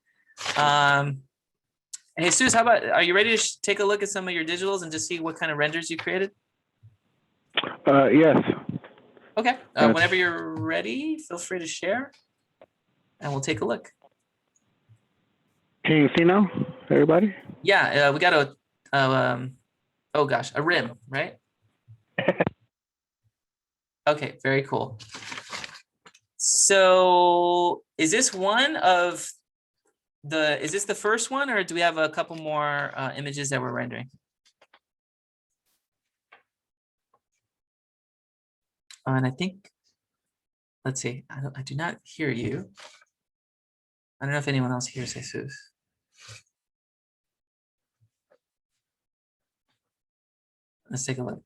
Jesus, are you ready to take a look at some of your digitals and just see what kind of renders you created? Yes. Okay. Whenever you're ready, feel free to share, and we'll take a look. Can you see now, everybody? Yeah, we got a rim, right? Okay, very cool. So is this one of Is this the first one, or do we have a couple more images that we're rendering? And I think, let's see, I do not hear you. I don't know if anyone else hears Jesus. Let's take a look.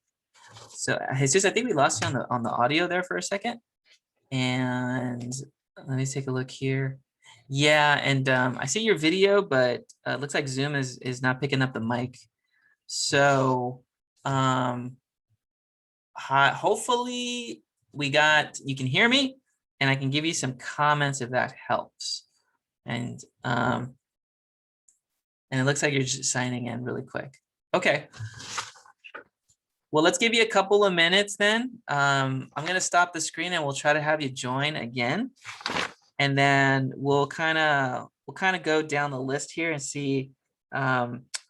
So Jesus, I think we lost you on the audio there for a second. And let me take a look here. Yeah, and I see your video, but it looks like Zoom is not picking up the mic. So hopefully you can hear me, and I can give you some comments if that helps. And it looks like you're just signing in really quick. Okay. Well, let's give you a couple of minutes then. I'm going to stop the screen and we'll try to have you join again. And then we'll kind of go down the list here and see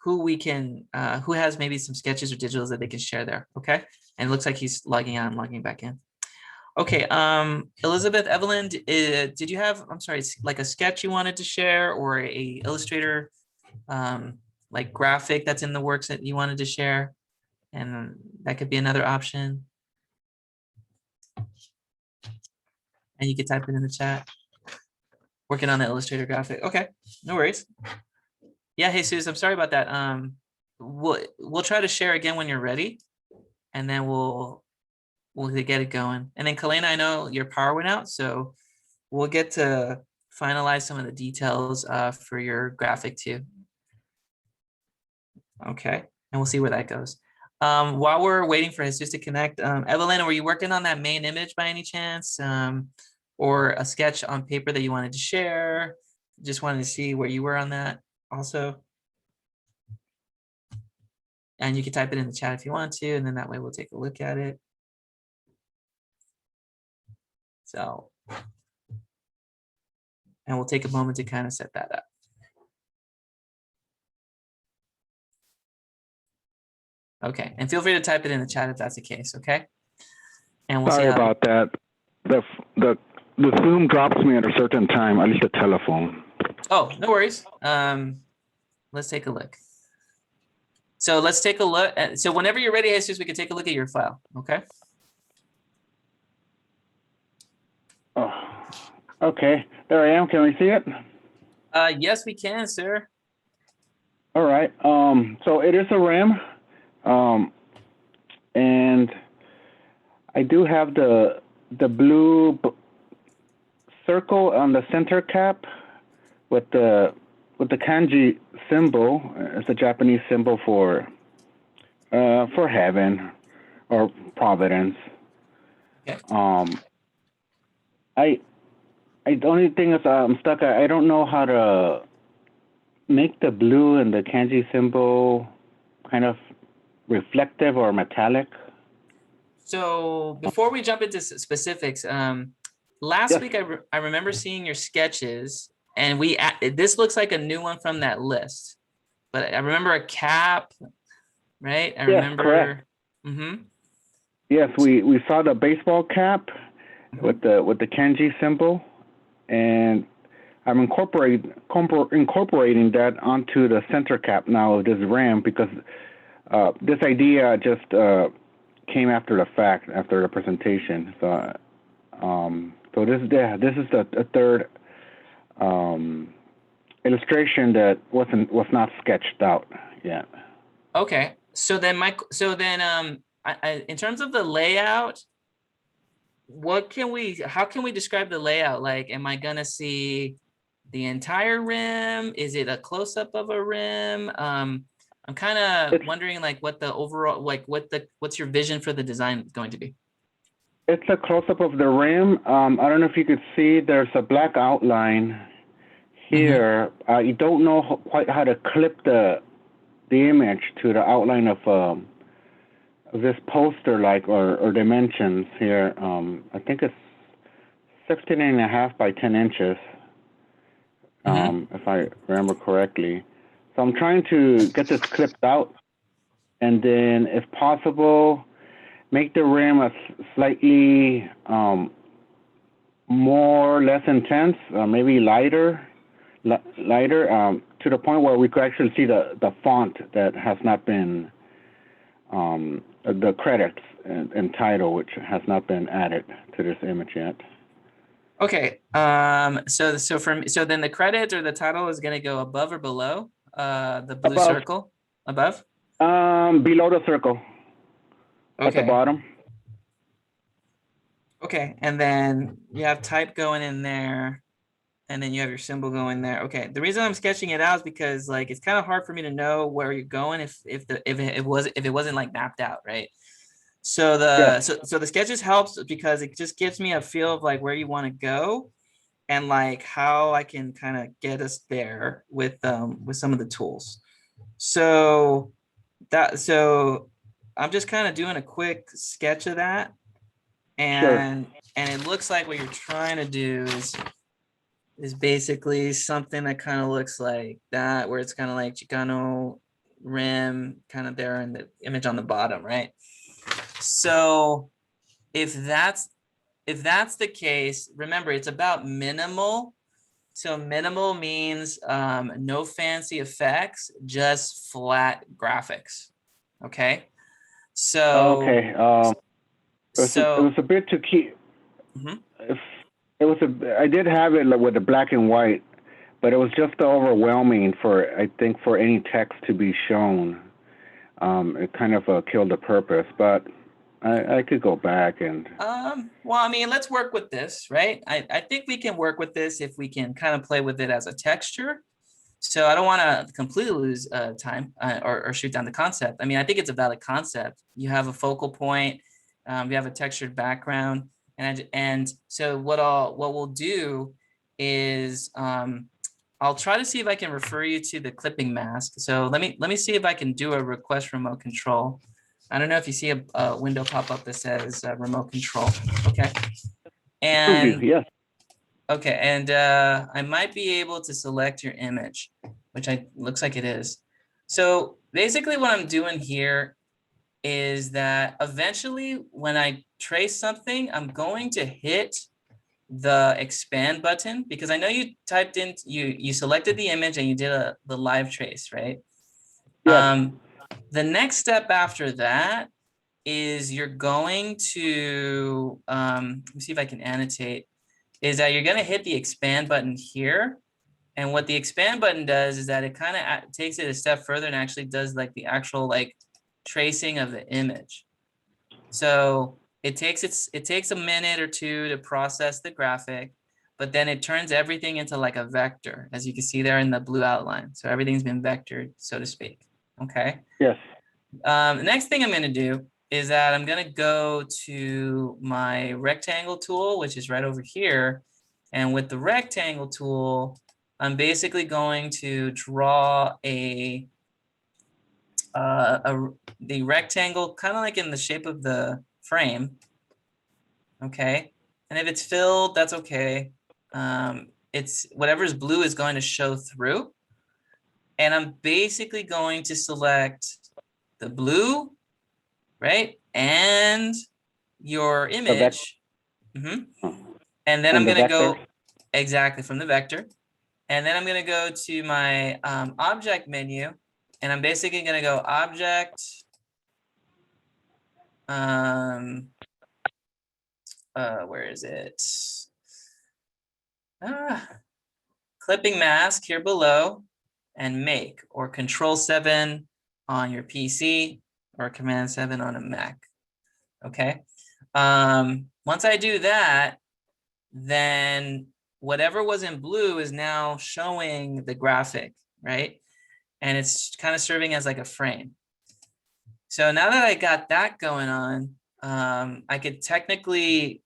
who has maybe some sketches or digitals that they can share there. Okay. And it looks like he's logging back in. Okay. Elizabeth, Evelyn, did you have, I'm sorry, like a sketch you wanted to share, or a Illustrator like graphic that's in the works that you wanted to share? And that could be another option. And you could type it in the chat. Working on the Illustrator graphic. Okay, no worries. Yeah, Jesus, I'm sorry about that. We'll try to share again when you're ready, and then we'll get it going. And then Kalena, I know your power went out, so we'll get to finalize some of the details for your graphic too. Okay, and we'll see where that goes. While we're waiting for Jesus to connect, Evelyn, were you working on that main image by any chance? Or a sketch on paper that you wanted to share? Just wanted to see where you were on that also. And you can type it in the chat if you want to, and then that way we'll take a look at it. So, and we'll take a moment to kind of set that up. Okay, and feel free to type it in the chat if that's the case, okay? And we'll Sorry see about that. The Zoom drops me at a certain time, at least the telephone. Oh, no worries. Let's take a look. So let's take a look. So whenever you're ready, Jesus, we can take a look at your file, okay? Oh, okay, there I am. Can we see it? Yes, we can, sir. All right. So it is a RAM, and I do have the blue circle on the center cap with the kanji symbol. It's a Japanese symbol for heaven or providence. Okay. The only thing is I'm stuck. I don't know how to make the blue and the kanji symbol kind of reflective or metallic. So before we jump into specifics, last Yes. week I remember seeing your sketches, and this looks like a new one from that list. But I remember a cap, right? I remember. Correct. Mm-hmm. Yes, we saw the baseball cap with the kanji symbol, and I'm incorporating that onto the center cap now of this RAM, because this idea just came after the fact, after the presentation. So this is the third illustration that was not sketched out yet. Okay, so then in terms of the layout, how can we describe the layout? Like, am I gonna see the entire rim? Is it a close-up of a rim? I'm kind of wondering, like, what the overall, like, what's your vision for the design going to be? It's a close-up of the rim. I don't know if you could see, there's a black outline here. You don't know quite how to clip the image to the outline of this poster, like, or dimensions here. I think it's 16.5 by 10 inches, if I remember correctly. So I'm trying to get this clipped out, and then, if possible, make the rim a slightly less intense, maybe lighter lighter, to the point where we could actually see the font that has not been, the credits and title, which has not been added to this image yet. Okay. So then the credit or the title is going to go above or below the blue Above. circle? Above? Below the circle. At the Okay. bottom. Okay. And then you have type going in there, and then you have your symbol going there. Okay. The reason I'm sketching it out is because like it's kind of hard for me to know where you're going if it wasn't like mapped out, right? So so the sketches helps because it just gives me a feel of like where you want to go and like how I can kind of get us there with some of the tools. So I'm just kind of doing a quick sketch of that. And it looks like what you're trying to do is basically something that kind of looks like that, where it's kind of like Chicano rim kind of there in the image on the bottom, right? So if that's the case, remember it's about minimal. So minimal means no fancy effects, just flat graphics. Okay. So Okay. It was a bit to keep. Mhm. I did have it with the black and white, but it was just overwhelming I think for any text to be shown. It kind of killed the purpose, but I could go back and. Well, I mean, let's work with this, right? I think we can work with this if we can kind of play with it as a texture. So I don't want to completely lose time or shoot down the concept. I mean, I think it's a valid concept. You have a focal point, you have a textured background, and so what we'll do is I'll try to see if I can refer you to the clipping mask. So let me see if I can do a request remote control. I don't know if you see a window pop up that says remote control. Okay. And Yes. okay, and I might be able to select your image, which looks like it is. So basically what I'm doing here is that eventually when I trace something, I'm going to hit the expand button because I know you typed in, you selected the image and you did the live trace, right? Yes. The next step after that is you're going to, let me see if I can annotate, is that you're going to hit the expand button here. And what the expand button does is that it kind of takes it a step further and actually does like the actual like tracing of the image. So it takes a minute or two to process the graphic, but then it turns everything into like a vector, as you can see there in the blue outline. So everything's been vectored, so to speak. Okay. Yes. The next thing I'm going to do is that I'm going to go to my rectangle tool, which is right over here. And with the rectangle tool, I'm basically going to draw the rectangle kind of like in the shape of the frame. Okay. And if it's filled, that's okay. It's whatever's blue is going to show through. And I'm basically going to select the blue, right? And your image. And then I'm going to go exactly from the vector. And then I'm going to go to my object menu. And I'm basically going to go object. Where is it? Clipping mask here below and make, or Control-7 on your PC or Command-7 on a Mac. Okay. Once I do that, then whatever was in blue is now showing the graphic, right? And it's kind of serving as like a frame. So now that I got that going on, I could technically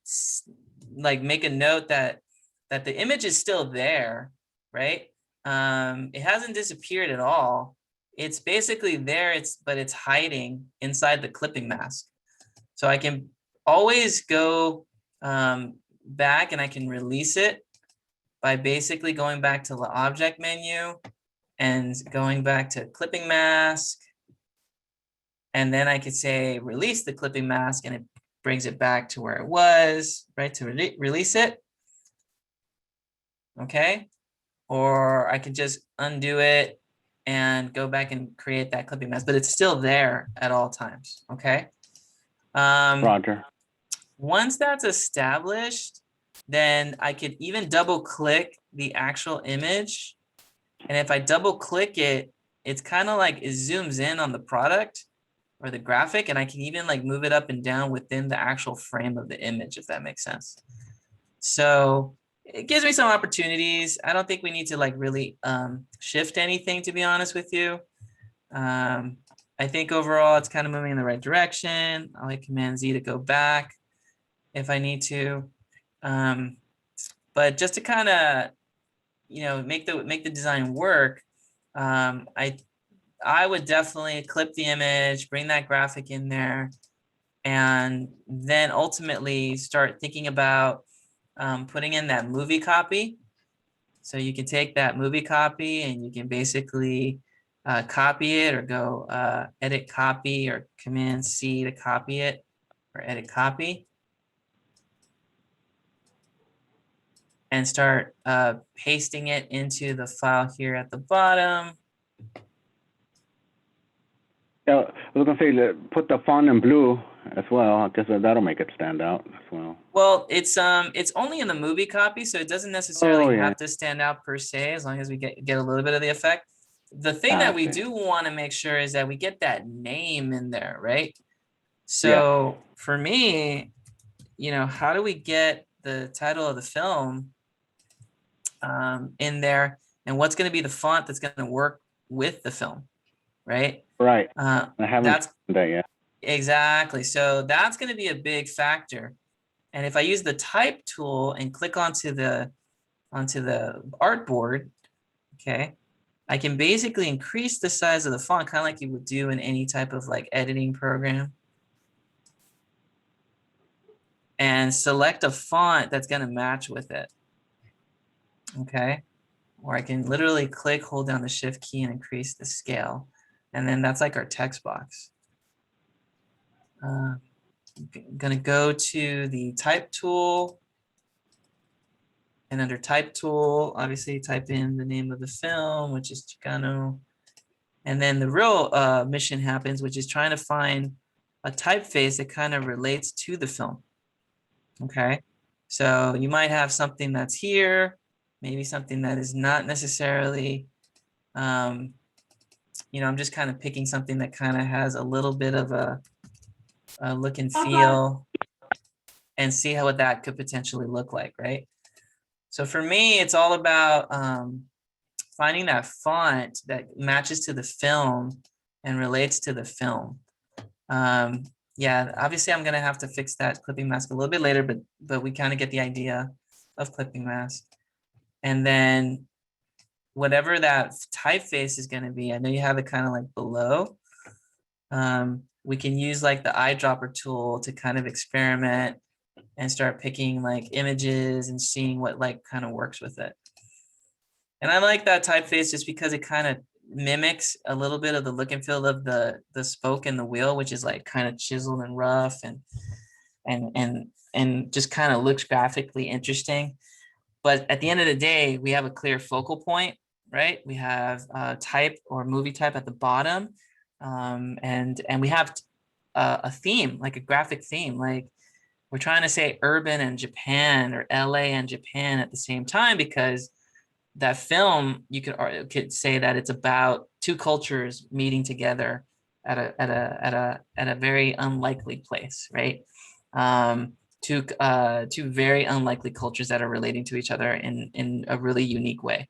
like make a note that the image is still there, right? It hasn't disappeared at all. It's basically there, but it's hiding inside the clipping mask. So I can always go back and I can release it by basically going back to the object menu and going back to clipping mask. And then I could say release the clipping mask and it brings it back to where it was, right? To release it. Okay. or I could just undo it and go back and create that clipping mask, but it's still there at all times, okay? Roger. Once that's established, then I could even double click the actual image. And if I double click it, it's kind of like it zooms in on the product or the graphic, and I can even like move it up and down within the actual frame of the image, if that makes sense. So it gives me some opportunities. I don't think we need to like really shift anything, to be honest with you. I think overall it's kind of moving in the right direction. I'll hit Command Z to go back if I need to. But just to kind of, you know, make the design work, I would definitely clip the image, bring that graphic in there, and then ultimately start thinking about putting in that movie copy. So you can take that movie copy and you can basically copy it, or go edit copy, or Command C to copy it, or edit copy. And start pasting it into the file here at the bottom. Yeah, I was gonna say put the font in blue as well. I guess that'll make it stand out as well. Well, it's only in the movie copy, so it doesn't necessarily yeah. have to stand out per se, as long as we get a little bit of the effect. The thing that we do want to make sure is that we get that name in there, right? So for me, you know, how do we get the title of the film in there, and what's going to be the font that's going to work with the film, right? Right. I haven't That's done that yet. exactly. So that's going to be a big factor. And if I use the type tool and click onto the artboard, okay, I can basically increase the size of the font, kind of like you would do in any type of like editing program, and select a font that's going to match with it. Okay. Or I can literally click, hold down the shift key, and increase the scale. And then that's like our text box. I'm gonna go to the type tool, and under type tool, obviously type in the name of the film, which is Chicano. And then the real mission happens, which is trying to find a typeface that kind of relates to the film. Okay, so you might have something that's here, maybe something that is not necessarily, you know, I'm just kind of picking something that kind of has a little bit of a look and feel, and see what that could potentially look like, right? So for me, it's all about finding that font that matches to the film and relates to the film. Yeah, obviously I'm gonna have to fix that clipping mask a little bit later, but we kind of get the idea of clipping mask. And then whatever that typeface is gonna be, I know you have it kind of like below. We can use like the eyedropper tool to kind of experiment and start picking like images and seeing what like kind of works with it. And I like that typeface just because it kind of mimics a little bit of the look and feel of the spoke and the wheel, which is like kind of chiseled and rough, and just kind of looks graphically interesting. But at the end of the day, we have a clear focal point, right? We have type or movie type at the bottom, and we have a theme, like a graphic theme, like we're trying to say urban and Japan, or LA and Japan at the same time, because that film, you could say that it's about two cultures meeting together at a very unlikely place, right? Two very unlikely cultures that are relating to each other in a really unique way.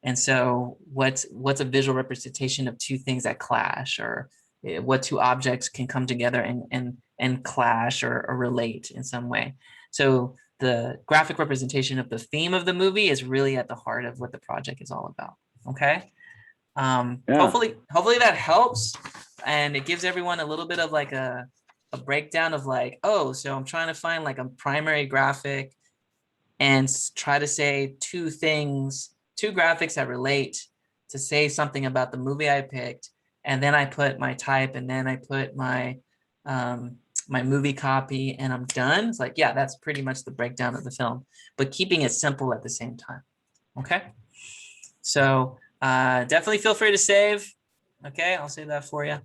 And so what's a visual representation of two things that clash, or what two objects can come together and clash or relate in some way. So the graphic representation of the theme of the movie is really at the heart of what the project is all about. Okay. Hopefully that helps, and it gives everyone a little bit of like a breakdown of like, oh, so I'm trying to find like a primary graphic and try to say two graphics that relate to say something about the movie I picked. And then I put my type, and then I put my my movie copy, and I'm done. It's like, yeah, that's pretty much the breakdown of the film, but keeping it simple at the same time. Okay. So definitely feel free to save. Okay, I'll save that for you.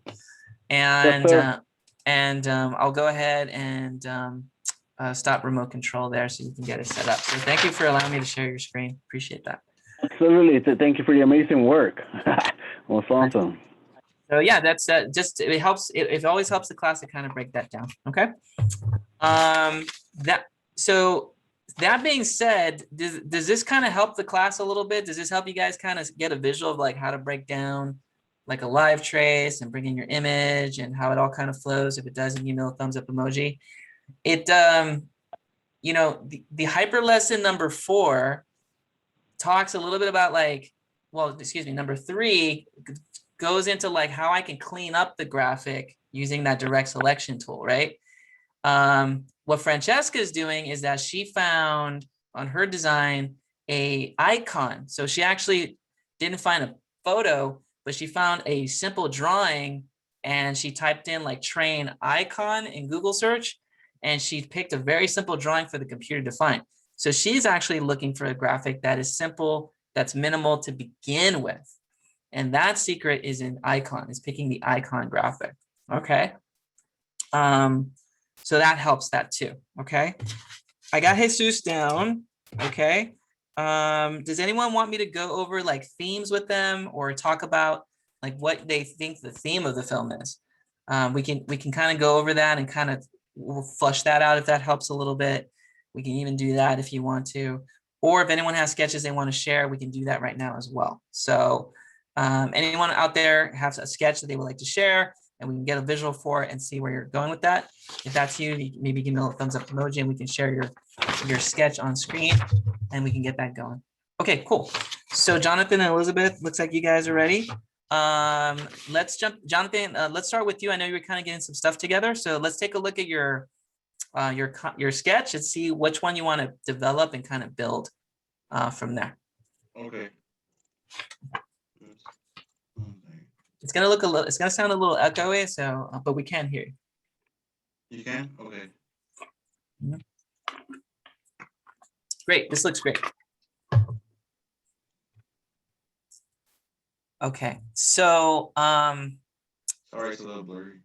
And sir. I'll go ahead and stop remote control there so you can get it set up. So thank you for allowing me to share your screen. Appreciate that. Absolutely. Thank you for your amazing work. Well, it's awesome. So yeah, that's just it helps. It always helps the class to kind of break that down. Okay. So that being said, does this kind of help the class a little bit? Does this help you guys kind of get a visual of like how to break down like a live trace and bring in your image and how it all kind of flows? If it doesn't, you know, thumbs up emoji. It you know, the hyper lesson number 4 talks a little bit about like, well, excuse me, number 3 goes into like how I can clean up the graphic using that direct selection tool, right? What Francesca is doing is that she found on her design a icon. So she actually didn't find a photo, but she found a simple drawing and she typed in like train icon in Google search, and she picked a very simple drawing for the computer to find. So she's actually looking for a graphic that is simple, that's minimal to begin with. And that secret is in icon, is picking the icon graphic. Okay. So that helps that too. Okay. I got Jesus down. Okay. Does anyone want me to go over like themes with them or talk about like what they think the theme of the film is? We can kind of go over that and kind of we'll flush that out if that helps a little bit. We can even do that if you want to, or if anyone has sketches they want to share, we can do that right now as well. So anyone out there has a sketch that they would like to share, and we can get a visual for it and see where you're going with that. If that's you, maybe give me a thumbs up emoji and we can share your sketch on screen and we can get that going. Okay, cool. So Jonathan and Elizabeth, looks like you guys are ready. Let's jump, Jonathan, let's start with you. I know you were kind of getting some stuff together. So let's take a look at your sketch and see which one you want to develop and kind of build from there. Okay. It's gonna sound a little echoey, so but we can hear you. You can? Okay. Great, this looks great. Okay, so Sorry, it's a little blurry.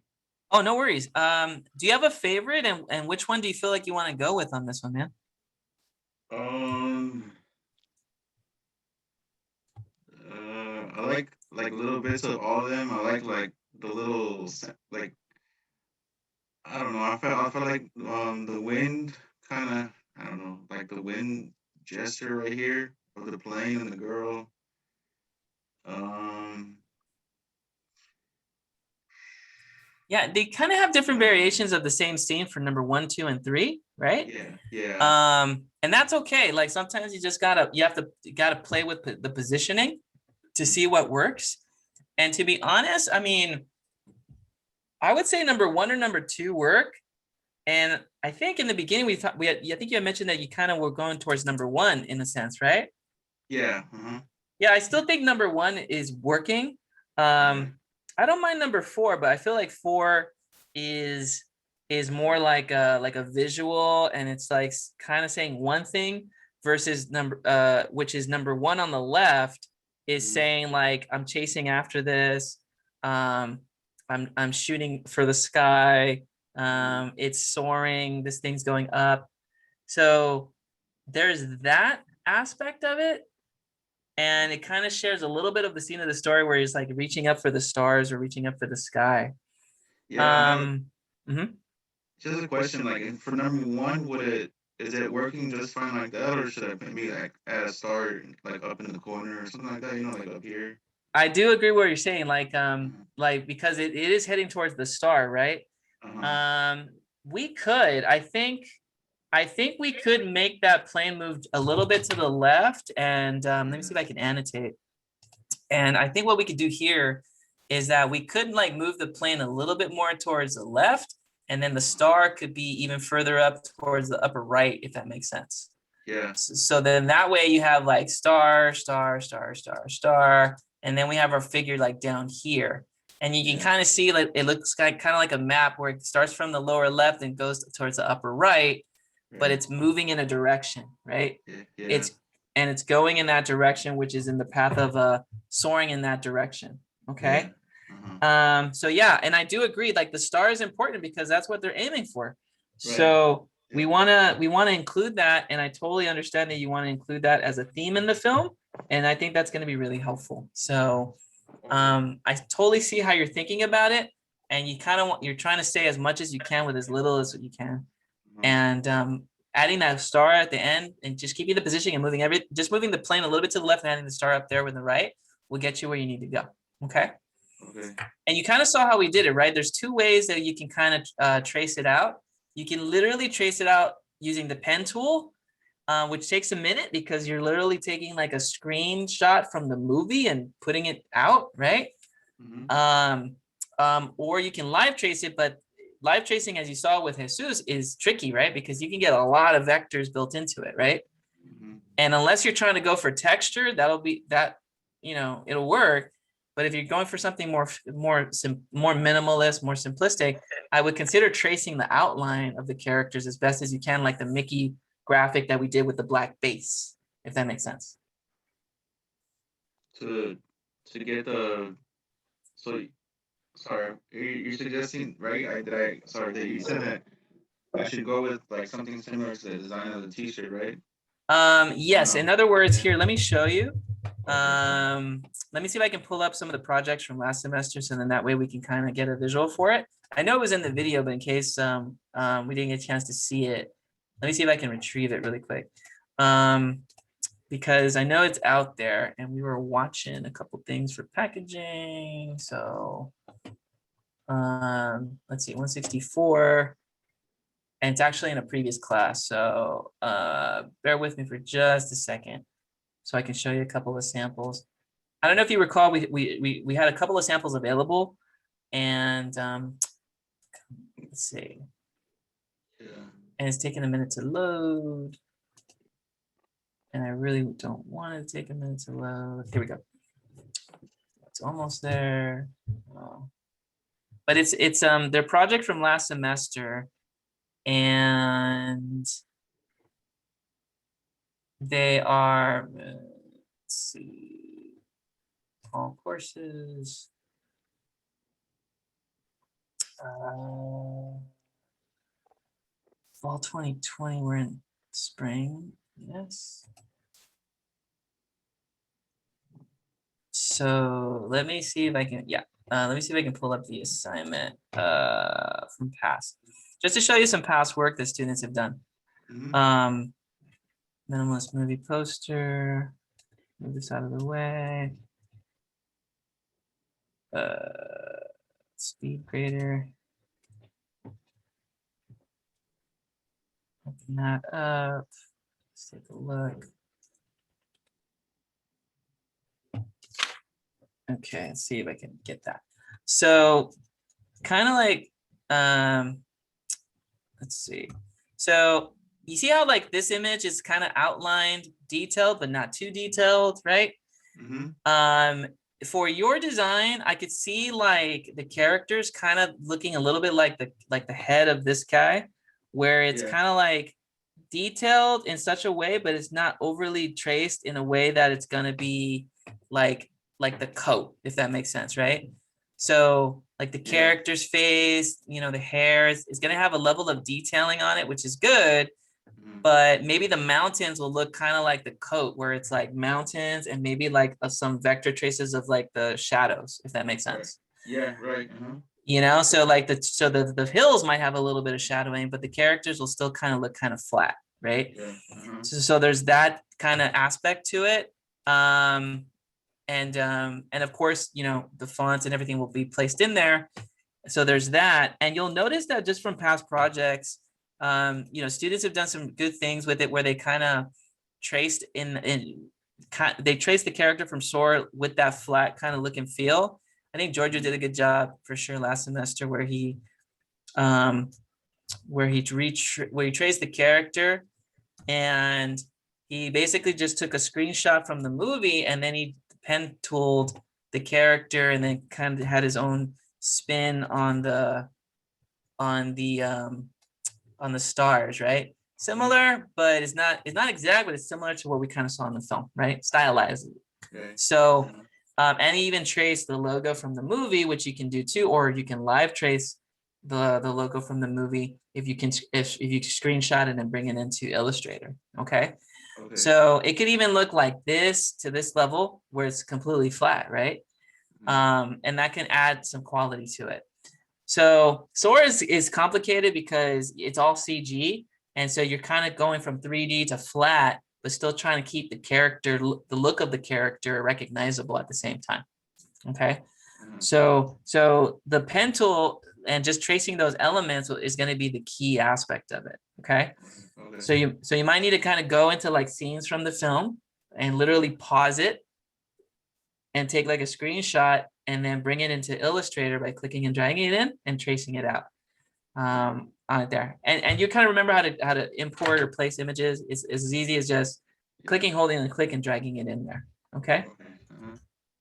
oh, no worries. Do you have a favorite, and which one do you feel like you want to go with on this one, man? I like little bits of all of them. I like the little like I don't know. I felt like the wind kind of I don't know like the wind gesture right here of the plane and the girl. Yeah, they kind of have different variations of the same scene for number 1, 2, and 3, right? Yeah. And that's okay. Like sometimes you have to play with the positioning to see what works. And to be honest, I mean, I would say number 1 or number 2 work. And I think in the beginning I think you had mentioned that you kind of were going towards number 1 in a sense, right? Yeah. Yeah, I still think number 1 is working. I don't mind number 4, but I feel like 4 is more like a visual, and it's like kind of saying one thing versus which is number 1 on the left is saying like I'm chasing after this, I'm shooting for the sky, it's soaring, this thing's going up. So there's that aspect of it. And it kind of shares a little bit of the scene of the story where he's like reaching up for the stars or reaching up for the sky. Yeah. Just a question, like for number 1, is it working just fine like that, or should I maybe like add a star like up in the corner or something like that? You know, like up here. I do agree what you're saying, like because it is heading towards the star, right? We could, I think we could make that plane move a little bit to the left, and let me see if I can annotate. And I think what we could do here is that we could like move the plane a little bit more towards the left, and then the star could be even further up towards the upper right, if that makes sense. Yeah. So then that way you have like star, star, star, star, star, and then we have our figure like down here. And you can kind of see like it looks like kind of like a map where it starts from the lower left and goes towards the upper right, but it's moving in a direction, right? Yeah. and it's going in that direction, which is in the path of soaring in that direction. Okay. So yeah, and I do agree, like the star is important because that's what they're aiming for. So we want to include that, and I totally understand that you want to include that as a theme in the film, and I think that's going to be really helpful. So I totally see how you're thinking about it, and you kind of you're trying to say as much as you can with as little as you can, and adding that star at the end and just keeping the positioning and moving the plane a little bit to the left and adding the star up there with the right will get you where you need to go. Okay. And you kind of saw how we did it, right? There's two ways that you can kind of trace it out. You can literally trace it out using the pen tool, which takes a minute because you're literally taking like a screenshot from the movie and putting it out, right? Or you can live trace it, but live tracing, as you saw with Jesus, is tricky, right? Because you can get a lot of vectors built into it, right? And unless you're trying to go for texture, it'll work. But if you're going for something more minimalist, more simplistic, I would consider tracing the outline of the characters as best as you can, like the Mickey graphic that we did with the black base, if that makes sense. To get the sorry, you're suggesting, right? That you said that I should go with like something similar to the design of the T-shirt, right? Yes. In other words, here, let me show you. Let me see if I can pull up some of the projects from last semester, so then that way we can kind of get a visual for it. I know it was in the video, but in case we didn't get a chance to see it, let me see if I can retrieve it really quick. Because I know it's out there, and we were watching a couple things for packaging. So let's see, 164. And it's actually in a previous class. So bear with me for just a second so I can show you a couple of samples. I don't know if you recall, we had a couple of samples available, and let's see. And it's taking a minute to load. And I really don't want it to take a minute to load. Here we go. It's almost there. Oh. But it's their project from last semester, and they are, let's see, all courses. Fall 2020, we're in spring, yes. So let me see if I can, let me see if I can pull up the assignment from past, just to show you some past work that students have done. Minimalist movie poster, move this out of the way. Speed grader. Open that up. Let's take a look. Okay, let's see if I can get that. So kind of like, let's see. So you see how like this image is kind of outlined, detailed, but not too detailed, right? For your design, I could see like the characters kind of looking a little bit like the head of this guy, where it's kind of like detailed in such a way, but it's not overly traced in a way that it's gonna be like the coat, if that makes sense, right? So like the character's face, the hair is gonna have a level of detailing on it, which is good. But maybe the mountains will look kind of like the coat, where it's like mountains and maybe like some vector traces of like the shadows, if that makes sense. Right. So like the hills might have a little bit of shadowing, but the characters will still kind of look kind of flat, right? So there's that kind of aspect to it. And of course, the fonts and everything will be placed in there. So there's that. And you'll notice that just from past projects, students have done some good things with it, where they kind of traced they traced the character from Soar with that flat kind of look and feel. I think Giorgio did a good job for sure last semester, where he traced the character, and he basically just took a screenshot from the movie, and then he pen tooled the character, and then kind of had his own spin on the stars, right? similar, but it's not exact, but it's similar to what we kind of saw in the film, right? Stylized. Okay. So, and even trace the logo from the movie, which you can do too, or you can live trace the logo from the movie if you screenshot it and bring it into Illustrator. Okay. Okay. So it could even look like this to this level where it's completely flat, right? And that can add some quality to it. So Sora is complicated because it's all CG. And so you're kind of going from 3D to flat, but still trying to keep the look of the character recognizable at the same time. Okay. So the pen tool and just tracing those elements is going to be the key aspect of it. Okay. So you might need to kind of go into like scenes from the film and literally pause it and take like a screenshot and then bring it into Illustrator by clicking and dragging it in and tracing it out on it there. And you kind of remember how to import or place images. It's as easy as just clicking, holding, and click and dragging it in there. Okay.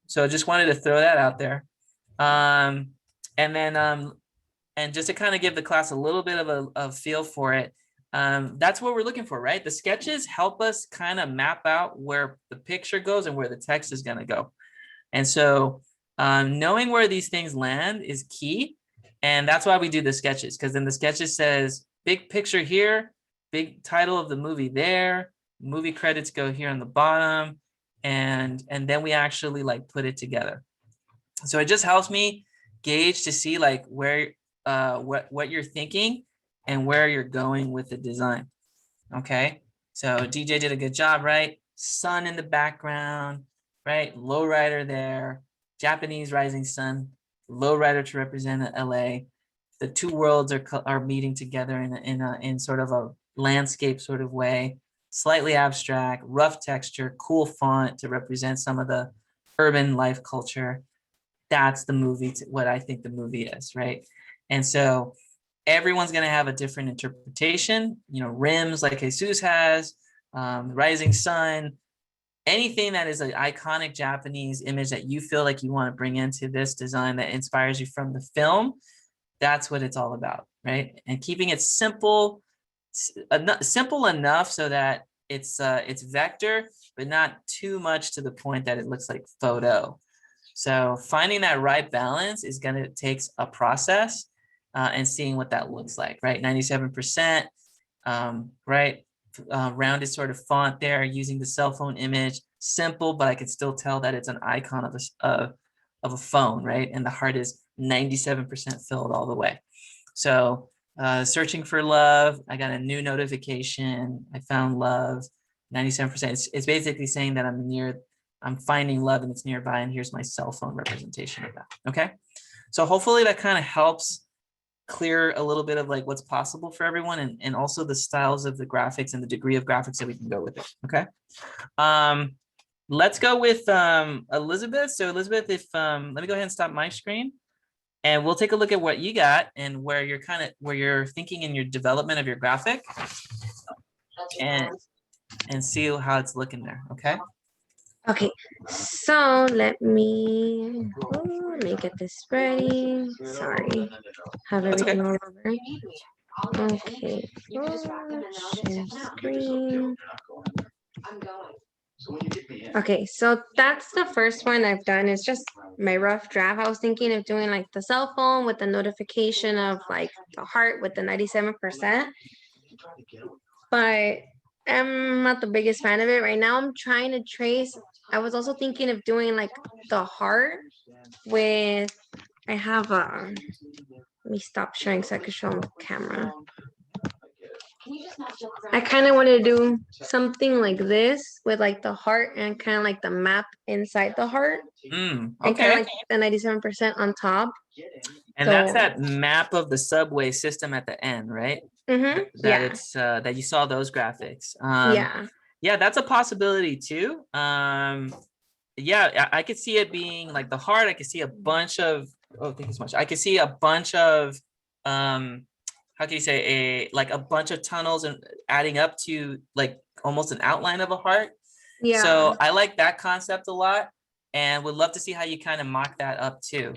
So I just wanted to throw that out there. And then and just to kind of give the class a little bit of a feel for it, that's what we're looking for, right? The sketches help us kind of map out where the picture goes and where the text is going to go. And so knowing where these things land is key. And that's why we do the sketches, because then the sketches says big picture here, big title of the movie there, movie credits go here on the bottom, and then we actually like put it together. So it just helps me gauge to see like where what you're thinking and where you're going with the design. Okay, so DJ did a good job, right? Sun in the background, right? Lowrider there, Japanese rising sun, lowrider to represent LA. The two worlds are meeting together in sort of a landscape sort of way, slightly abstract, rough texture, cool font to represent some of the urban life culture. That's the movie, what I think the movie is, right? And so everyone's going to have a different interpretation, you know, rims like Jesus has, rising sun, anything that is an iconic Japanese image that you feel like you want to bring into this design that inspires you from the film. That's what it's all about, right? And keeping it simple enough so that it's vector, but not too much to the point that it looks like photo. So finding that right balance is going to take a process and seeing what that looks like, right? 97%, right? Rounded sort of font there, using the cell phone image, simple, but I can still tell that it's an icon of a phone, right? And the heart is 97% filled all the way. So searching for love, I got a new notification. I found love, 97%. It's basically saying that I'm finding love and it's nearby, and here's my cell phone representation of that. Okay, so hopefully that kind of helps clear a little bit of like what's possible for everyone, and also the styles of the graphics and the degree of graphics that we can go with it. Okay, let's go with Elizabeth. So Elizabeth, if let me go ahead and stop my screen, and we'll take a look at what you got and where you're thinking in your development of your graphic, and see how it's looking there. Okay. Okay, so let me get this ready. Sorry, have everything all over. Okay, share screen. Okay, so that's the first one I've done. It's just my rough draft. I was thinking of doing like the cell phone with the notification of like the heart with the 97%, but I'm not the biggest fan of it right now. I'm trying to trace. I was also thinking of doing like the heart with, I have let me stop sharing so I can show them the camera. I kind of wanted to do something like this with like the heart and kind of like the map inside the heart. Okay. And kind of like the 97% on top. And that's that map of the subway system at the end, right? Mm-hmm. That it's that you saw those graphics. Yeah, that's a possibility too. Yeah, I could see it being like the heart. I could see a bunch of thank you so much. I could see a bunch of how can you say a bunch of tunnels and adding up to like almost an outline of a heart. Yeah. So I like that concept a lot, and would love to see how you kind of mock that up too.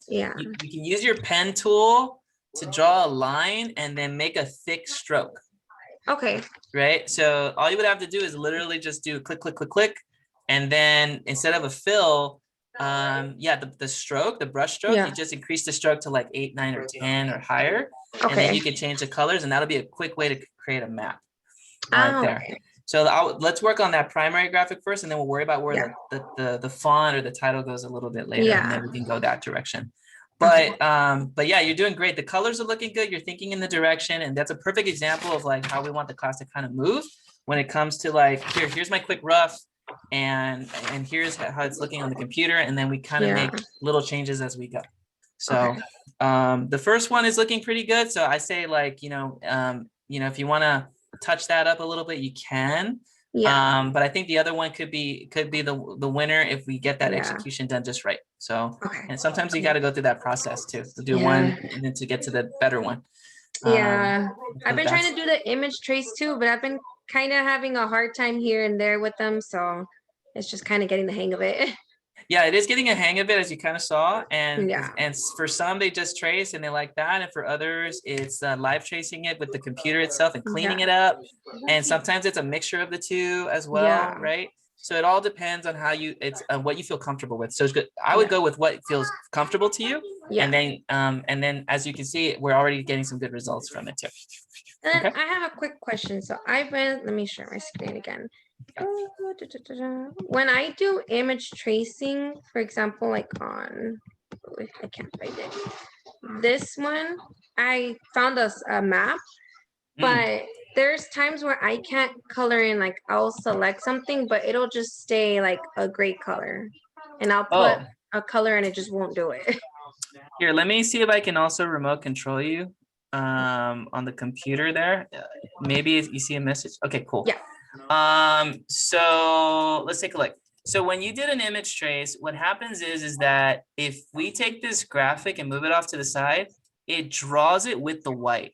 Yeah. You can use your pen tool to draw a line and then make a thick stroke. Okay. right? So all you would have to do is literally just do click, click, click, click. And then instead of a fill, yeah, the stroke, the brush stroke, Yeah. you just increase the stroke to like 8, 9, or 10 or higher. And then Okay. you can change the colors, and that'll be a quick way to create a map right there. Okay. So let's work on that primary graphic first, and then we'll worry about where the font or the title goes a little bit later, and then we can go that direction. But yeah, you're doing great. The colors are looking good. You're thinking in the direction, and that's a perfect example of like how we want the class to kind of move when it comes to like, here's my quick rough, and here's how it's looking on the computer, and then we kind of make little changes as we go. So the first one is looking pretty good. So I say like, you know, if you want to touch that up a little bit, you can. Yeah. But I think the other one could be the winner if we get that execution done just right. So and sometimes you got to go through that process too, to do one and then to get to the better one. Yeah. I've been trying to do the image trace too, but I've been kind of having a hard time here and there with them. So it's just kind of getting the hang of it. Yeah, it is getting a hang of it, as you kind of saw, and Yeah. and for some they just trace and they like that, and for others it's live tracing it with the computer itself and cleaning it up, and sometimes it's a mixture of the two as well, right? So it all depends on how you what you feel comfortable with. So it's good. I would go with what feels comfortable to you, and then as you can see, we're already getting some good results from it too. And I have a quick question. So I've been, let me share my screen again. When I do image tracing, for example, like on, I can't find it. This one, I found a map, but there's times where I can't color in, like I'll select something, but it'll just stay like a gray color. And I'll put a color and it just won't do it. Here, let me see if I can also remote control you on the computer there. Maybe you see a message. Okay, cool. Yeah. So let's take a look. So when you did an image trace, what happens is that if we take this graphic and move it off to the side, it draws it with the white.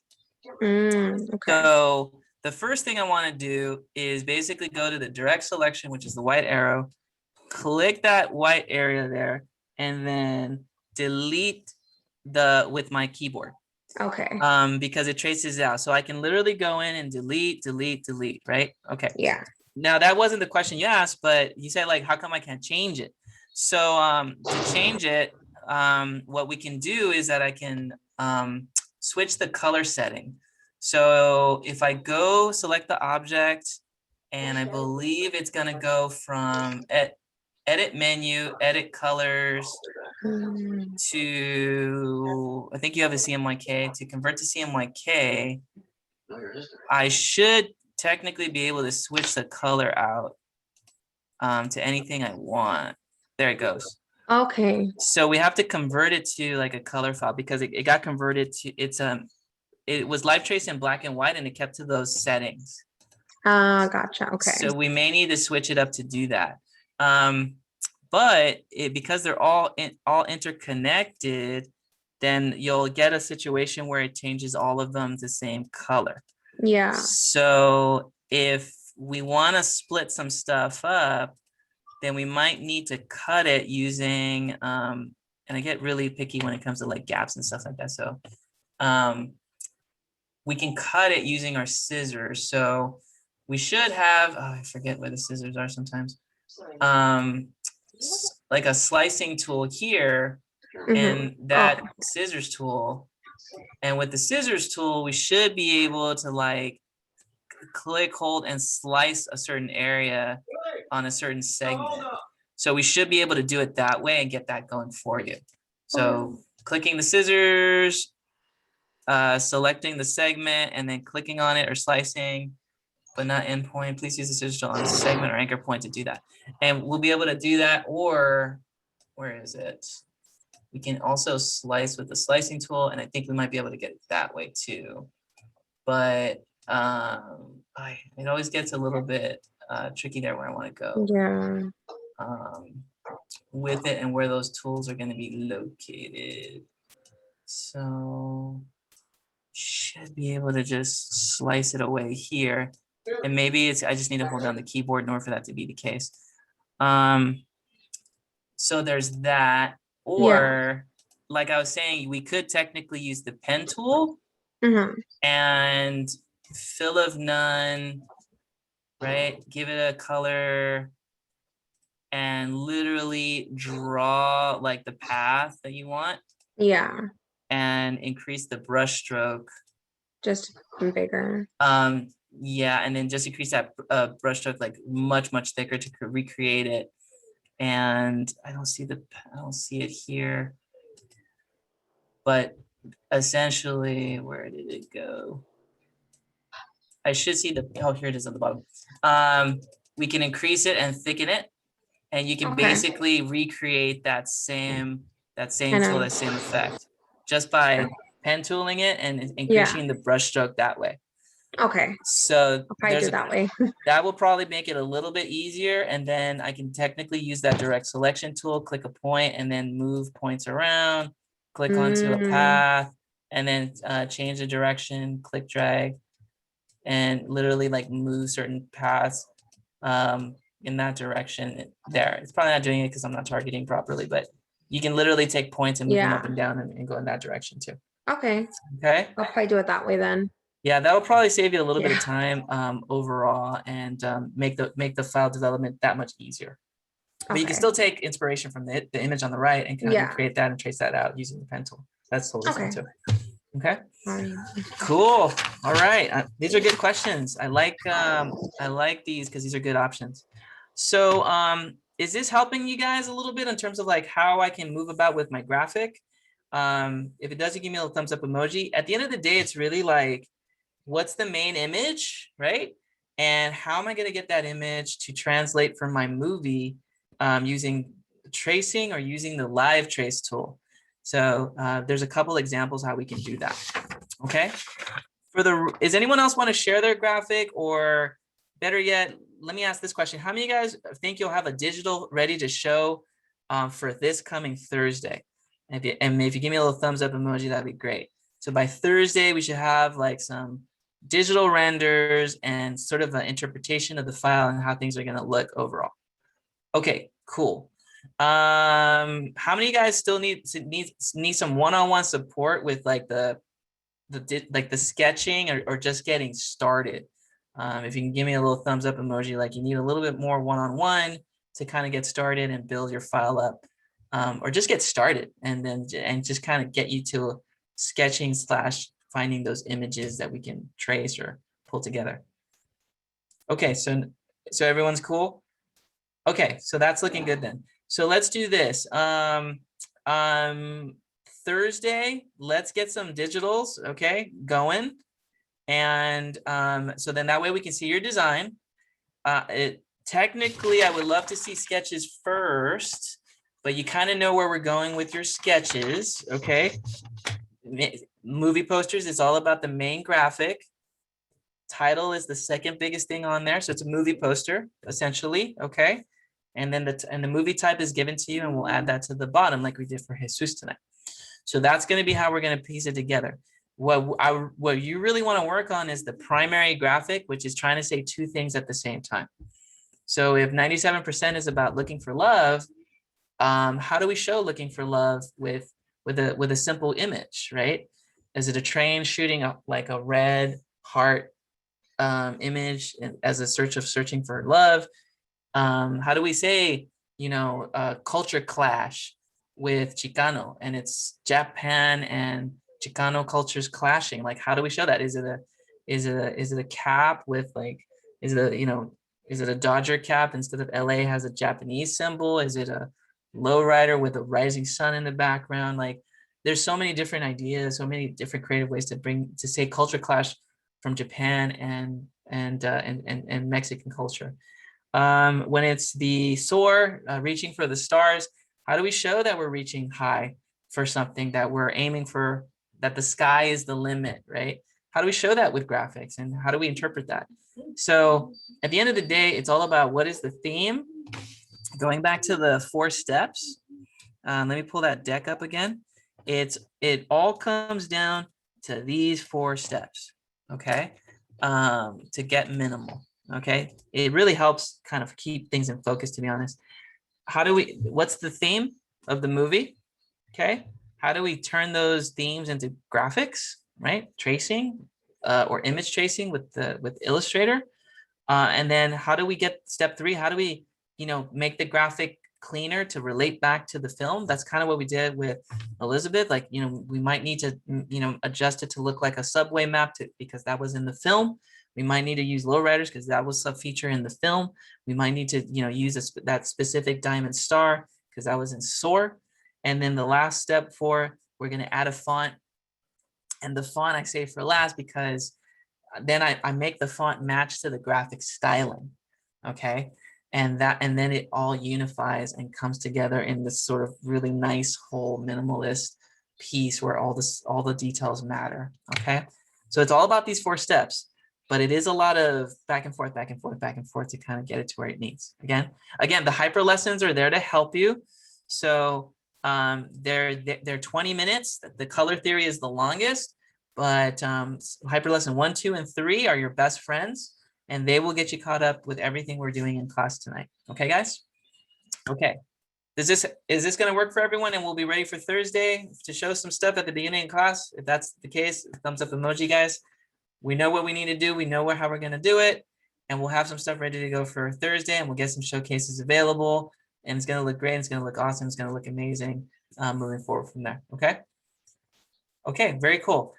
So the first thing I want to do is basically go to the direct selection, which is the white arrow, click that white area there, and then delete with my keyboard. Because it traces out. So I can literally go in and delete, right? Okay. Yeah. Now that wasn't the question you asked, but you said like, how come I can't change it? So to change it, what we can do is that I can switch the color setting. So if I go select the object, and I believe it's gonna go from edit menu, edit colors, to, I think you have a CMYK. To convert to CMYK, I should technically be able to switch the color out to anything I want. There it goes. Okay. So we have to convert it to like a color file because it got converted to, it was live traced in black and white and it kept to those settings. Gotcha. Okay. So we may need to switch it up to do that. But because they're all interconnected, then you'll get a situation where it changes all of them the same color. Yeah. So if we want to split some stuff up, then we might need to cut it using, and I get really picky when it comes to like gaps and stuff like that. So we can cut it using our scissors. So we should have, I forget where the scissors are sometimes. Like a slicing tool here and that scissors tool. And with the scissors tool, we should be able to like click, hold, and slice a certain area on a certain segment. So we should be able to do it that way and get that going for you. So clicking the scissors, selecting the segment, and then clicking on it or slicing, but not endpoint. Please use the scissors tool on a segment or anchor point to do that. And we'll be able to do that, or where is it? We can also slice with the slicing tool, and I think we might be able to get it that way too. But it always gets a little bit tricky there where I want to go. Yeah. With it and where those tools are going to be located. So should be able to just slice it away here. And maybe I just need to hold down the keyboard in order for that to be the case. So there's that. Or like I was saying, we could technically use the pen tool and fill of none, right? Give it a color and literally draw like the path that you want Yeah, and increase the brush stroke. just bigger. Yeah, and then just increase that brush stroke like much thicker to recreate it. And I don't see it here, but essentially, where did it go? I should see oh, here it is at the bottom. We can increase it and thicken it, and you can Okay. basically recreate that same Kind tool, of. that same effect, just by pen tooling it and Yeah. increasing the brush stroke that way. Okay. So I'll probably do it that way. that will probably make it a little bit easier, and then I can technically use that direct selection tool, click a point, and then move points around, click onto a path, and then change the direction, click drag, and literally like move certain paths in that direction there. It's probably not doing it because I'm not targeting properly, but you can literally take points and move them up and down and go in that direction too. Okay. Okay. I'll probably do it that way then. Yeah, that'll probably save you a little bit of time overall, and make the file development that much easier. But you can still take inspiration from the image on the right and kind of create that and trace that out using the pen tool. That's totally fine too. Okay. Cool. All right. These are good questions. I like these because these are good options. So is this helping you guys a little bit in terms of like how I can move about with my graphic? If it doesn't, give me a little thumbs up emoji. At the end of the day, it's really like, what's the main image, right? And how am I going to get that image to translate from my movie using tracing or using the live trace tool? So there's a couple examples how we can do that. Okay. Is anyone else want to share their graphic, or better yet, let me ask this question. How many of you guys think you'll have a digital ready to show for this coming Thursday? And if you give me a little thumbs up emoji, that'd be great. So by Thursday, we should have like some digital renders and sort of an interpretation of the file and how things are going to look overall. Okay, cool. How many of you guys still need some one-on-one support with like the sketching or just getting started? If you can give me a little thumbs up emoji, like you need a little bit more one-on-one to kind of get started and build your file up, or just get started and just kind of get you to sketching / finding those images that we can trace or pull together. Okay, so everyone's cool. Okay, so that's looking good then. So let's do this. Thursday, let's get some digitals, okay, going. And so then that way we can see your design. Technically, I would love to see sketches first, but you kind of know where we're going with your sketches, okay? Movie posters is all about the main graphic. Title is the second biggest thing on there, so it's a movie poster essentially, okay? And then the movie type is given to you, and we'll add that to the bottom like we did for Jesus tonight. So that's going to be how we're going to piece it together. What you really want to work on is the primary graphic, which is trying to say two things at the same time. So if 97% is about looking for love, how do we show looking for love with a simple image, right? Is it a train shooting up like a red heart image as a searching for love? How do we say, culture clash with Chicano, and it's Japan and Chicano cultures clashing? Like, how do we show that? Is it a cap with like, is it a Dodger cap instead of LA has a Japanese symbol? Is it a lowrider with a rising sun in the background? Like, there's so many different ideas, so many different creative ways to say culture clash from Japan and Mexican culture. When it's the soar, reaching for the stars, how do we show that we're reaching high for something, that we're aiming for, that the sky is the limit, right? How do we show that with graphics, and how do we interpret that? So at the end of the day, it's all about what is the theme. Going back to the 4 steps, let me pull that deck up again. It all comes down to these 4 steps, okay? To get minimal, okay? It really helps kind of keep things in focus, to be honest. What's the theme of the movie? Okay. How do we turn those themes into graphics, right? Tracing, or image tracing with Illustrator. And then how do we get step 3? How do we, make the graphic cleaner to relate back to the film? That's kind of what we did with Elizabeth. Like, we might need to, adjust it to look like a subway map because that was in the film. We might need to use lowriders because that was a feature in the film. We might need to, use that specific diamond star because that was in SOAR. And then the last step we're going to add a font. And the font I say for last because then I make the font match to the graphic styling. Okay. And then it all unifies and comes together in this sort of really nice whole minimalist piece where all the details matter. Okay. So it's all about these 4 steps, but it is a lot of back and forth, back and forth, back and forth to kind of get it to where it needs. Again, the hyper lessons are there to help you. So they're 20 minutes. The color theory is the longest, but hyper lesson 1, 2, and 3 are your best friends, and they will get you caught up with everything we're doing in class tonight. Okay, guys? Okay. Is this going to work for everyone? And we'll be ready for Thursday to show some stuff at the beginning of class. If that's the case, thumbs up emoji, guys. We know what we need to do. We know how we're going to do it, and we'll have some stuff ready to go for Thursday, and we'll get some showcases available, and it's going to look great. It's going to look awesome. It's going to look amazing moving forward from there. Okay. Okay. Very cool.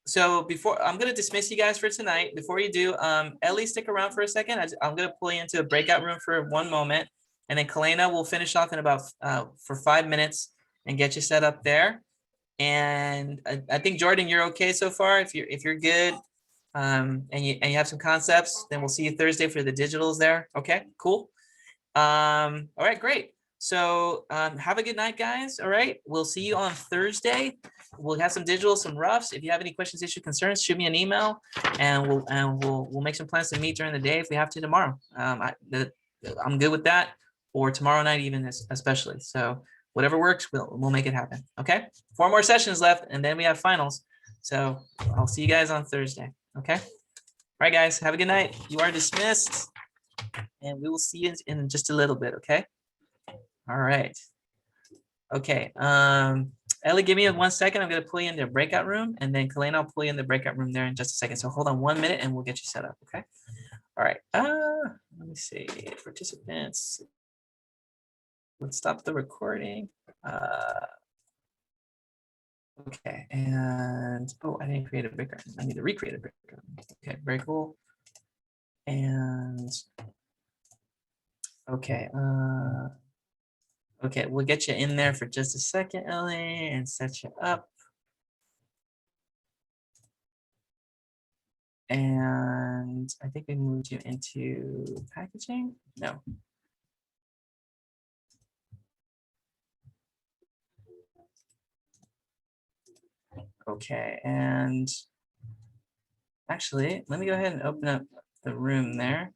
So before I'm going to dismiss you guys for tonight, before you do, Ellie, stick around for a second. I'm going to pull you into a breakout room for 1 moment, and then Kalena will finish off in about for 5 minutes and get you set up there. And I think Jordan, you're okay so far. If you're good, and you have some concepts, then we'll see you Thursday for the digitals there. Okay, cool. All right, great. So have a good night, guys. All right, we'll see you on Thursday. We'll have some digitals, some roughs. If you have any questions, issues, concerns, shoot me an email, and we'll make some plans to meet during the day if we have to tomorrow. I'm good with that, or tomorrow night even especially. So whatever works, we'll make it happen. Okay, 4 more sessions left, and then we have finals. So I'll see you guys on Thursday. Okay. All right, guys. Have a good night. You are dismissed, and we will see you in just a little bit. Okay. All right. Okay. Ellie, give me 1 second. I'm going to pull you into a breakout room, and then Kalena, I'll pull you in the breakout room there in just a second. So hold on 1 minute and we'll get you set up. Okay. All right. Let me see. Participants. Let's stop the recording. Okay. And I didn't create a breakout room. I need to recreate a breakout room. Okay. Very cool. And okay. Okay, we'll get you in there for just a second, Ellie, and set you up. And I think we moved you into packaging. No. Okay, and actually, let me go ahead and open up the room there.